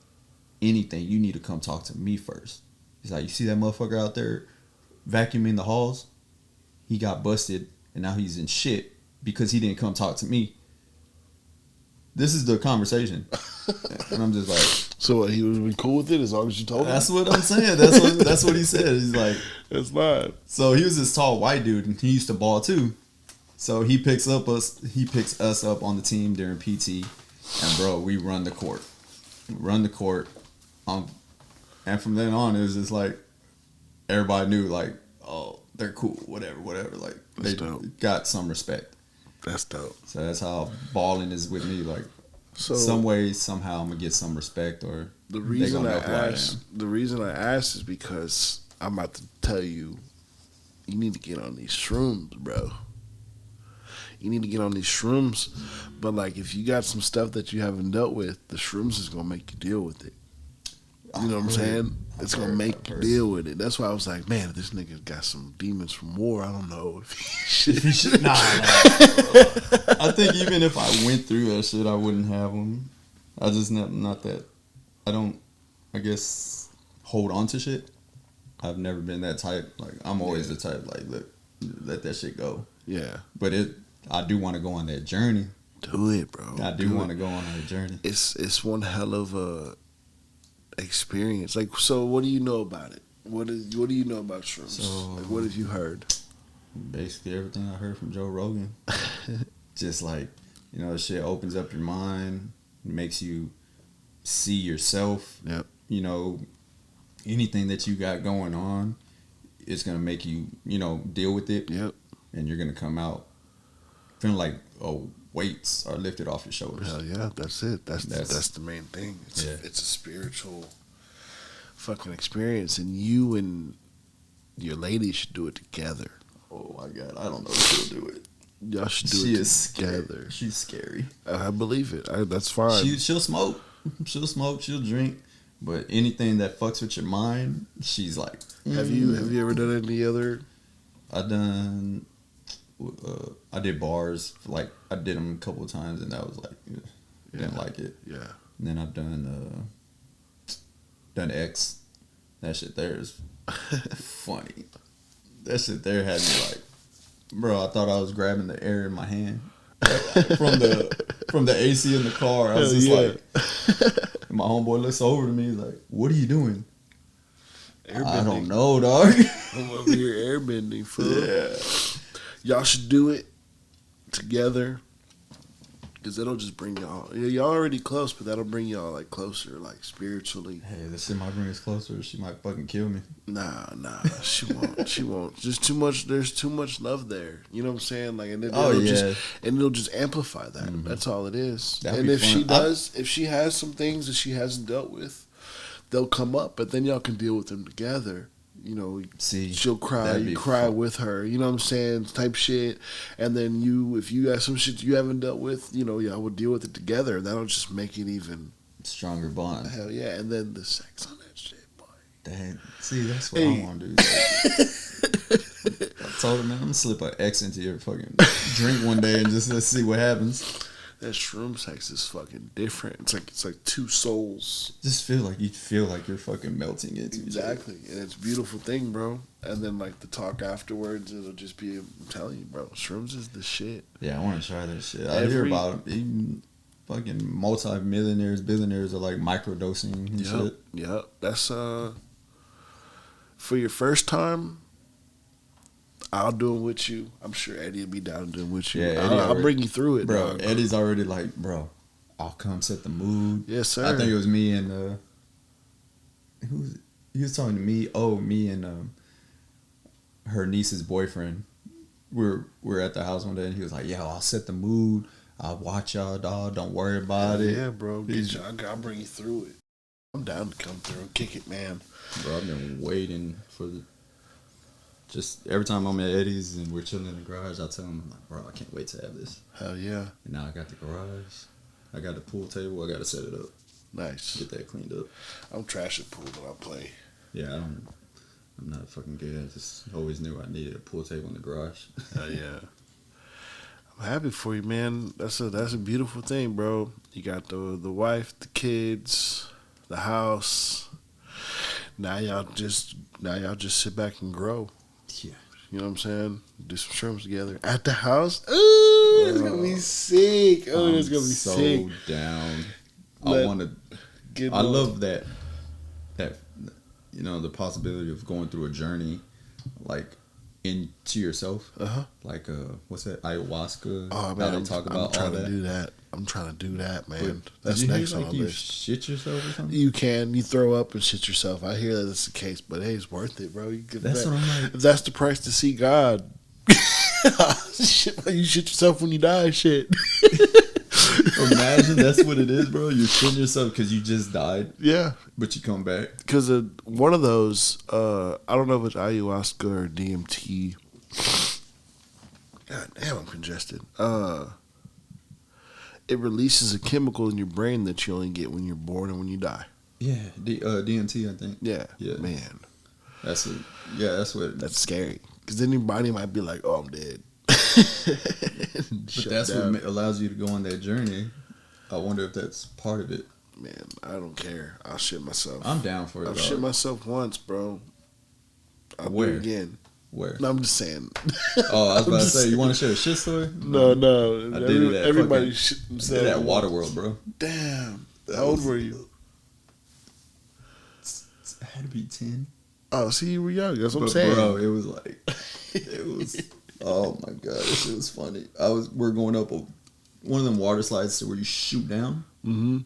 anything, you need to come talk to me first. He's like, you see that motherfucker out there vacuuming the halls? He got busted, and now he's in shit because he didn't come talk to me. This is the conversation. And I'm just like... So what, he was cool with it as long as you told him? That's what I'm saying. That's what he said. He's like... That's not. So he was this tall white dude, and he used to ball too. So he picks us up on the team during PT, and bro, we run the court. And from then on, it was just like, everybody knew, like, oh, they're cool, whatever. Like, that's they dope. Got some respect. That's dope. So that's how balling is with me. Like, so some way, somehow, I'm gonna get some respect, or the reason I asked is because I'm about to tell you, you need to get on these shrooms, bro. You need to get on these shrooms, but like, if you got some stuff that you haven't dealt with, the shrooms is gonna make you deal with it. You know what I'm saying? It's gonna make you deal with it. That's why I was like, man, if this nigga got some demons from war, I don't know if he should. Nah. I think even if I went through that shit, I wouldn't have them. I just not that. I don't, I guess, hold on to shit. I've never been that type. Like, I'm always the type, like, look, let that shit go. Yeah. But I do want to go on that journey. Do it, bro. I do want to go on that journey. It's one hell of a experience. Like, so what do you know about it? What do you know about shrooms? So, like, what have you heard? Basically everything I heard from Joe Rogan. Just like, you know, the shit opens up your mind, makes you see yourself. Yep. You know, anything that you got going on, it's gonna make you, you know, deal with it. Yep. And you're gonna come out feeling like, oh, weights are lifted off your shoulders. Hell yeah, that's it. That's the main thing. It's a spiritual fucking experience, and you and your lady should do it together. Oh my God, I don't know if she'll do it. Y'all should do it together. She's scary. I believe it. That's fine. She'll smoke. She'll drink. But anything that fucks with your mind, she's like. Have you ever done any other? I did bars. Like, I did them a couple of times, and that was like, didn't like it. Yeah. And then I've done X. That shit there is funny. That shit there had me like, bro, I thought I was grabbing the air in my hand from the AC in the car. I was just like, and my homeboy looks over to me like, what are you doing? Airbending. I don't know, dog. I'm over here airbending, fool. Yeah. Y'all should do it together, because it'll just bring y'all. Y'all already close, but that'll bring y'all like closer, like spiritually. Hey, this shit might bring us closer. She might fucking kill me. Nah, she won't. She won't. Just too much. There's too much love there. You know what I'm saying? Like, and it'll just amplify that. Mm-hmm. That's all it is. And if if she has some things that she hasn't dealt with, they'll come up. But then y'all can deal with them together. You know, she'll cry, you cry with her, you know what I'm saying, type shit. And then if you got some shit you haven't dealt with, you know, y'all will deal with it together. That'll just make it even stronger bond. Hell yeah. And then the sex on that shit, boy. That's what I want to do. I told her, man, I'm going to slip an X into your fucking drink one day and just let's see what happens. That shroom sex is fucking different. It's like two souls. Just feel like you're fucking melting into exactly, and it's a beautiful thing, bro. And then like the talk afterwards, it'll just be, I'm telling you, bro, shrooms is the shit. Yeah, I want to try that shit. I hear about them. Even fucking multi-millionaires, billionaires are like microdosing and shit. Yep. That's for your first time. I'll do it with you. I'm sure Eddie will be down to do it with you. Yeah, I'll bring you through it, bro. Dog. Eddie's already like, bro, I'll come set the mood. Yes, sir. I think it was me and he was talking to me. Oh, me and her niece's boyfriend. We're at the house one day, and he was like, "Yo, I'll set the mood. I'll watch y'all, dog. Don't worry about it." Yeah, bro. I'll bring you through it. I'm down to come through and kick it, man. Bro, I've been waiting for just every time I'm at Eddie's and we're chilling in the garage, I tell him, I'm like, bro, I can't wait to have this. Hell yeah. And now I got the garage. I got the pool table. I got to set it up. Nice. Get that cleaned up. I'm trash at pool when I play. Yeah, I'm not fucking good. I just always knew I needed a pool table in the garage. Hell yeah. I'm happy for you, man. That's a beautiful thing, bro. You got the wife, the kids, the house. Now y'all just sit back and grow. Yeah. You know what I'm saying? Do some shrooms together at the house. Ooh, it's gonna be sick. Oh, it's gonna be so sick. Down. I want to. I love that the possibility of going through a journey, like into yourself. Like what's that, ayahuasca? Oh man, I'm trying to do that. I'm trying to do that, man. But that's next on the you list. Shit yourself or something? You throw up and shit yourself. I hear that's the case, but hey, it's worth it, bro. That's what I'm like. If that's the price to see God. Shit, you shit yourself when you die. Shit. Imagine that's what it is, bro. You're shitting yourself because you just died. Yeah, but you come back because one of those. I don't know if it's ayahuasca or DMT. God damn, I'm congested. It releases a chemical in your brain that you only get when you're born and when you die. Yeah, DMT, I think. Yeah, man. That's what. That's scary because then your body might be like, "Oh, I'm dead." But that's what allows you to go on that journey. I wonder if that's part of it. Man, I don't care. I'll shit myself. I'm down for it. I've shit myself once, bro. I'll do it again. Where? No, I'm just saying. Oh, I was about to say, you want to share a shit story? No. I did it at everybody shit themselves. Did it at Waterworld, bro. Damn. How old were you? I had to be 10. Oh, see, you were young. That's what I'm saying. Bro, it was like, oh my god, this shit was funny. We're going up one of them water slides where you shoot down. Mm-hmm.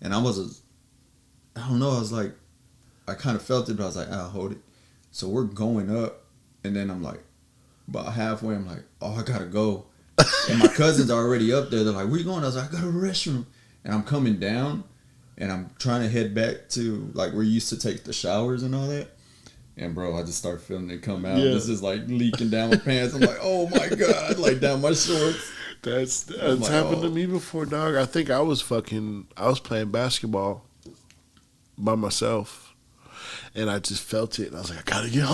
And I don't know, I kind of felt it, but I was like, I'll hold it. So we're going up, and then I'm like, about halfway, I'm like, oh, I gotta go. And my cousins are already up there. They're like, where you going? I was like, I got to the restroom. And I'm coming down, and I'm trying to head back to, like, where you used to take the showers and all that. And, bro, I just start feeling it come out. Yeah. This is, like, leaking down my pants. I'm like, oh, my God, like, down my shorts. That's like, happened to me before, dog. I think I was playing basketball by myself, and I just felt it. And I was like, I gotta get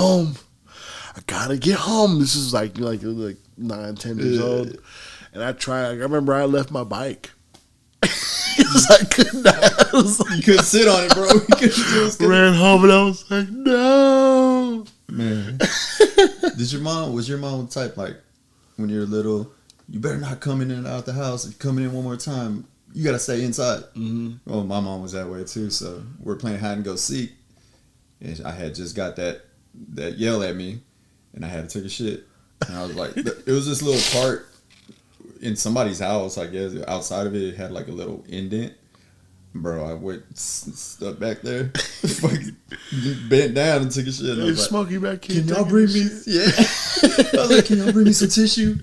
home. This is like 9, 10 years old. And I tried. I remember I left my bike. I couldn't. You couldn't sit on it, bro. Ran home and I was like, no. Man. Was your mom the type, like, when you're little, you better not come in and out the house. If you're coming in one more time, you got to stay inside. Mm-hmm. Well, my mom was that way too. So we're playing hide and go seek. And I had just got that yell at me, and I had to take a shit. And I was like, it was this little part in somebody's house, I guess. Outside of it had like a little indent. Bro, I went stuck back there, fucking bent down and took a shit. Hey, Smokey back here. Can y'all bring me? Yeah. I was like, can y'all bring me some tissue?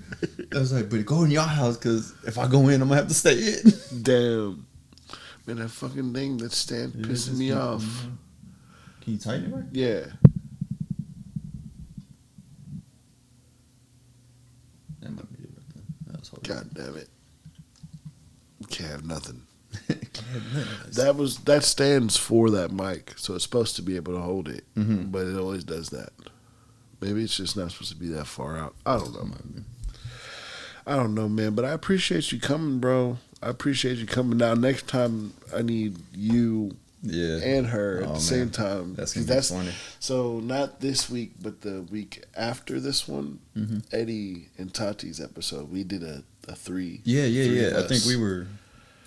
I was like, but go in your house, because if I go in, I'm gonna have to stay in. Damn, man, that fucking thing, that stand pissing me off. Can you tighten it, right? Yeah. That might be it. God damn it! You can't have nothing. That that stands for that mic, so it's supposed to be able to hold it, but it always does that. Maybe it's just not supposed to be that far out. I don't know, man. But I appreciate you coming, bro. I appreciate you coming. Now, next time I need you, and her at the same time. That's gonna be funny. So not this week, but the week after this one, Eddie and Tati's episode, we did a 3. Yeah. I think we were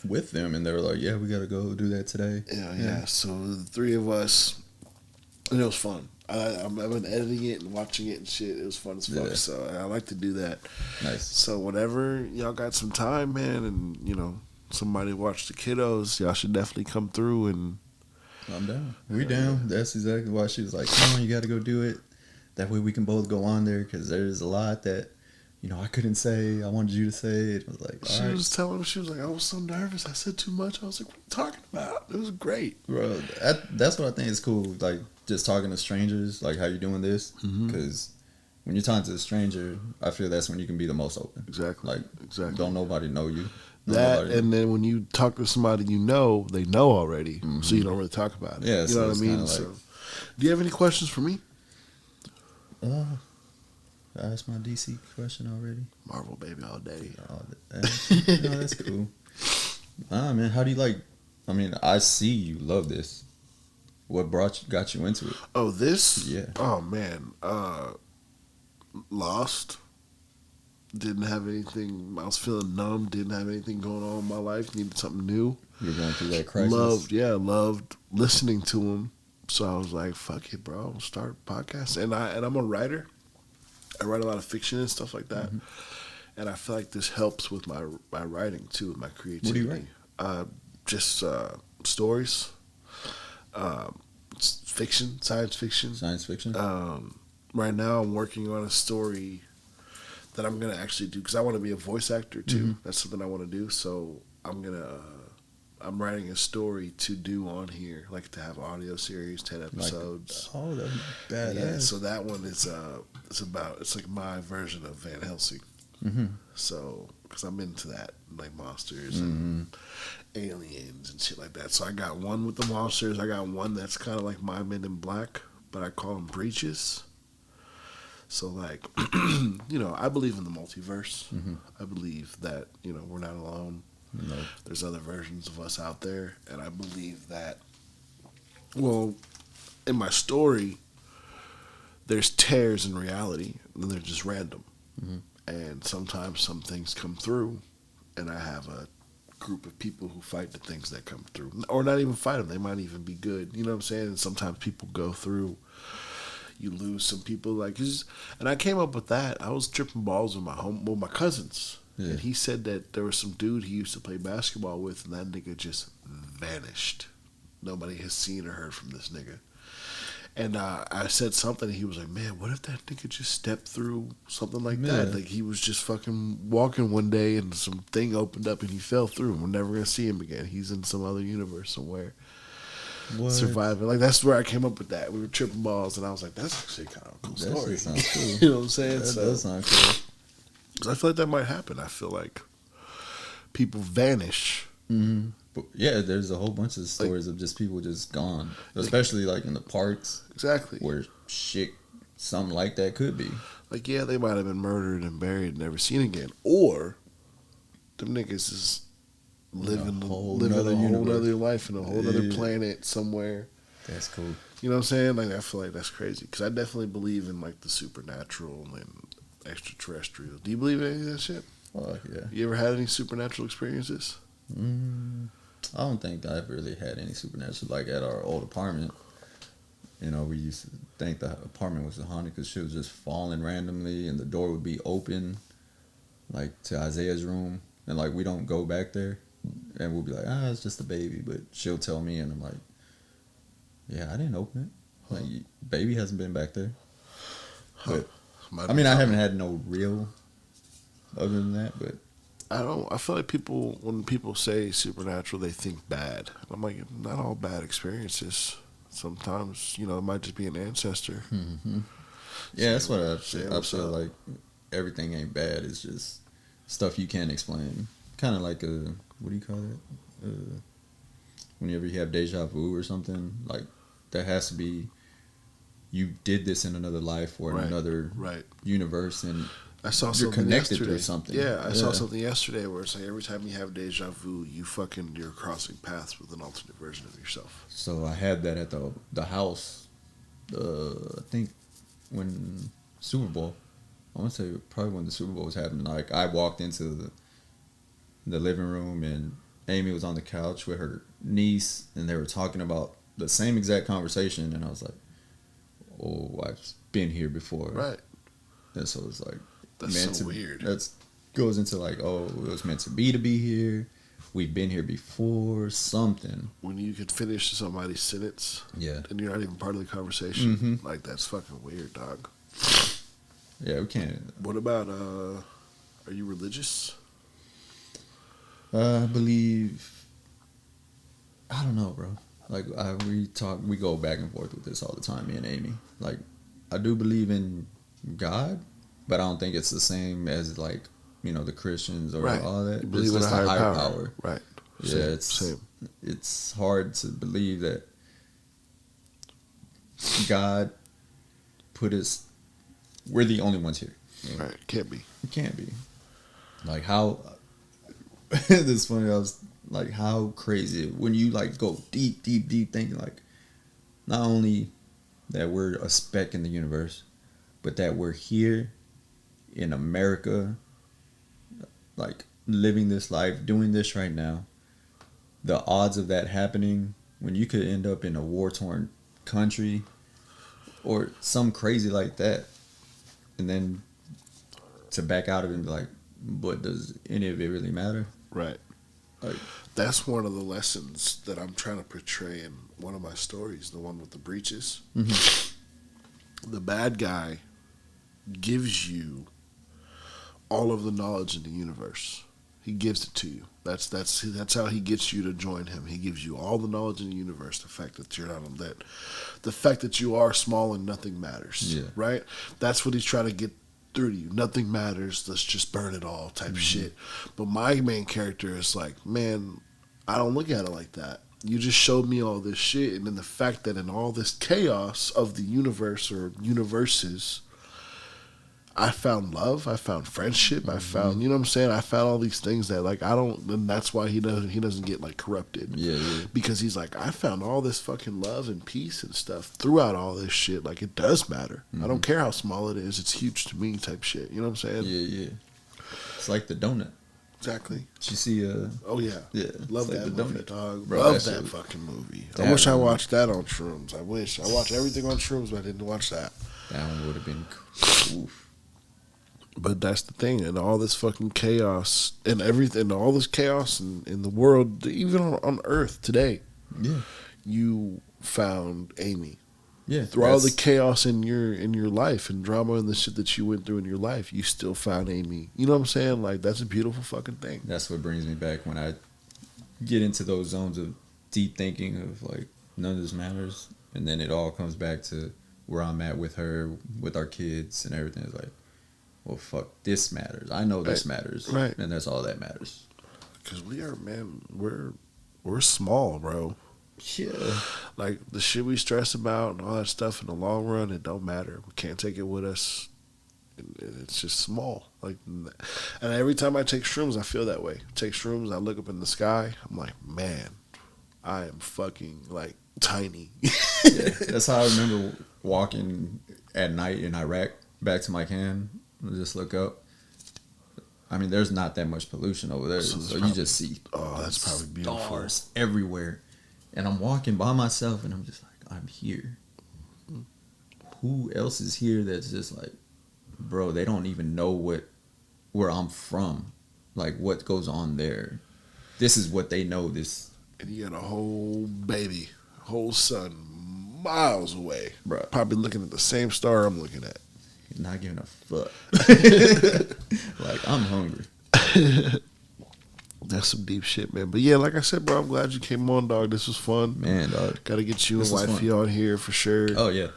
with them, and they were like, "Yeah, we gotta go do that today." Yeah. So the 3 of us, and it was fun. I've been editing it and watching it and shit. It was fun as fuck. So I like to do that. Nice. So whenever y'all got some time, man, and somebody watch the kiddos, y'all should definitely come through. And I'm down. We down. That's exactly why she was like, "Come on, you got to go do it. That way we can both go on there, because there's a lot that I couldn't say. I wanted you to say it. I was like, she was telling me, she was like, I was so nervous. I said too much. I was like, what are you talking about? It was great. Bro, that's what I think is cool. Like, just talking to strangers, like how you doing this. Because when you're talking to a stranger, I feel that's when you can be the most open. Exactly. Like, exactly. Don't nobody know you. Then when you talk to somebody you know, they know already. So you don't really talk about it. Yeah, you so know what I mean? Like, so, do you have any questions for me? I asked my DC question already. Marvel, baby, all day. That's cool. Man, how do you like? I mean, I see you love this. What got you into it? Oh, this? Yeah. Oh man, Lost. Didn't have anything. I was feeling numb. Didn't have anything going on in my life. Needed something new. You were going through that crisis. Loved listening to him. So I was like, "Fuck it, bro. I'll start a podcast." And I'm a writer. I write a lot of fiction and stuff like that. And I feel like this helps with my writing too, with my creativity. What do you write? Just stories, fiction, science fiction. Science fiction. Right now, I'm working on a story that I'm gonna actually do because I want to be a voice actor too. That's something I want to do. So I'm writing a story to do on here, like to have an audio series, 10 episodes. That'd be badass. Yeah, so that one is it's like my version of Van Helsing. So because I'm into that, like monsters and aliens and shit like that. So I got one with the monsters. I got one that's kind of like My Men in Black, but I call them breaches. So like, I believe in the multiverse. I believe that we're not alone. No. There's other versions of us out there, and I believe that. Well, in my story, there's tears in reality, and they're just random. And sometimes some things come through, and I have a group of people who fight the things that come through, or not even fight them. They might even be good. You know what I'm saying? And sometimes people go through. You lose some people, and I came up with that. I was tripping balls with my cousins. Yeah. And he said that there was some dude he used to play basketball with, and that nigga just vanished. Nobody has seen or heard from this nigga. And I said something, and he was like, man, what if that nigga just stepped through something like that? Like, he was just fucking walking one day, and some thing opened up, and he fell through, and we're never going to see him again. He's in some other universe somewhere. What? Surviving. Like, that's where I came up with that. We were tripping balls, and I was like, that's actually kind of a cool story. That sounds cool. You know what I'm saying? That does sound cool. I feel like that might happen. I feel like people vanish. But yeah, there's a whole bunch of stories of just people just gone, especially like in the parks. Exactly. Where something like that could be. Like, yeah, they might have been murdered and buried and never seen again. Or them niggas is living a whole other life in a whole other planet somewhere. That's cool. You know what I'm saying? Like, I feel like that's crazy. Because I definitely believe in, like, the supernatural and extraterrestrial. Do you believe in any of that shit? Yeah. You ever had any supernatural experiences? I don't think I've really had any supernatural. Like at our old apartment, we used to think the apartment was haunted because shit was just falling randomly, and the door would be open, like to Isaiah's room, and like we don't go back there, and we'll be like, it's just a baby, but she'll tell me, and I'm like, yeah, I didn't open it. Like, baby hasn't been back there. But I mean, I haven't had no real other than that, but. I feel like when people say supernatural, they think bad. I'm like, not all bad experiences. Sometimes, it might just be an ancestor. Yeah, that's what I feel like. Everything ain't bad. It's just stuff you can't explain. Kind of like what do you call it? Whenever you have deja vu or something, like that has to be you did this in another life or in another universe, and I saw you're something connected yesterday. through something. Yeah, I saw something yesterday where it's like every time you have deja vu, you're crossing paths with an alternate version of yourself. So I had that at the house. I think when Super Bowl, I want to say probably when the Super Bowl was happening. Like I walked into the living room and Amy was on the couch with her niece, and they were talking about the same exact conversation, and I was like, "Oh, I've been here before." Right. And so it's like. That's so weird. That goes into like, it was meant to be here. We've been here before. Something. When you could finish somebody's sentence, yeah, and you're not even part of the conversation, like that's fucking weird, dog. Yeah, we can't. What about are you religious? I believe. I don't know, bro. Like we go back and forth with this all the time, me and Amy. Like, I do believe in God, but I don't think it's the same as like the Christians or all that. You believe It's in just a a higher higher power. power. Right. Yeah, Same. It's hard to believe that God put us. We're the only ones here. Right. Can't be. It can't be. Like how. This funny. I was like, how crazy when you like go deep thinking like, not only that we're a speck in the universe, but that we're here in America, like living this life, doing this right now. The odds of that happening when you could end up in a war-torn country or some crazy like that, and then to back out of it and be like, but does any of it really matter? Right. Like, that's one of the lessons that I'm trying to portray in one of my stories, the one with the breeches. mm-hmm. The bad guy gives you all of the knowledge in the universe. He gives it to you. That's how he gets you to join him. He gives you all the knowledge in the universe. The fact that you're not the fact that you are small and nothing matters. Yeah. Right. That's what he's trying to get through to you. Nothing matters. Let's just burn it all type shit. But my main character is like, man, I don't look at it like that. You just showed me all this shit, and then the fact that in all this chaos of the universe or universes, I found love, I found friendship, I found, you know what I'm saying? I found all these things that like and that's why he doesn't get like corrupted. Yeah. Because he's like, I found all this fucking love and peace and stuff throughout all this shit. Like, it does matter. I don't care how small it is, it's huge to me type shit. You know what I'm saying? Yeah. It's like the donut. Exactly. Did you see oh yeah. Yeah. Love like that the movie, donut. dog. Bro, Love that fucking movie. I wish I watched that on shrooms. I wish. I watched everything on shrooms, but I didn't watch that. That one would have been oof. But that's the thing, and all this fucking chaos and everything, all this chaos in the world, even on Earth today. Yeah. You found Amy. Yeah. Through all the chaos in your life and drama and the shit that you went through in your life, you still found Amy. You know what I'm saying? Like, that's a beautiful fucking thing. That's what brings me back when I get into those zones of deep thinking of like, none of this matters, and then it all comes back to where I'm at with her, with our kids and everything. It's like, well, fuck, this matters. I know this matters. Right. And that's all that matters. Because we are, man, we're small, bro. Yeah. Like, the shit we stress about and all that stuff in the long run, it don't matter. We can't take it with us. It's just small. Like, and every time I take shrooms, I feel that way. I take shrooms, I look up in the sky, I'm like, man, I am fucking, like, tiny. Yeah. That's how I remember walking at night in Iraq back to my camp. Just look up. I mean, there's not that much pollution over there, so you just see that's probably beautiful. Stars everywhere. And I'm walking by myself, and I'm just like, I'm here. Who else is here that's just like, bro, they don't even know where I'm from, like what goes on there. This is what they know. This, and you got a whole baby, whole son, miles away, bro. Probably looking at the same star I'm looking at. Not giving a fuck. Like, I'm hungry. That's some deep shit, man. But yeah, like I said, bro, I'm glad you came on, dog. This was fun. Man, dog. Gotta get you and wifey on here for sure. Oh, yeah.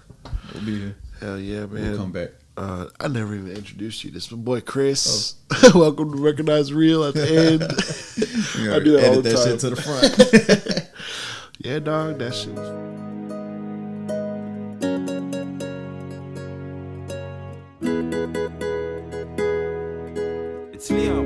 We'll be here. Hell yeah, man. We'll come back. I never even introduced you. This is my boy Chris. Oh. Welcome to Recognize Real at the end. I do that all the time. Edit that shit to the front. Yeah, dog. That shit was... It's Leon.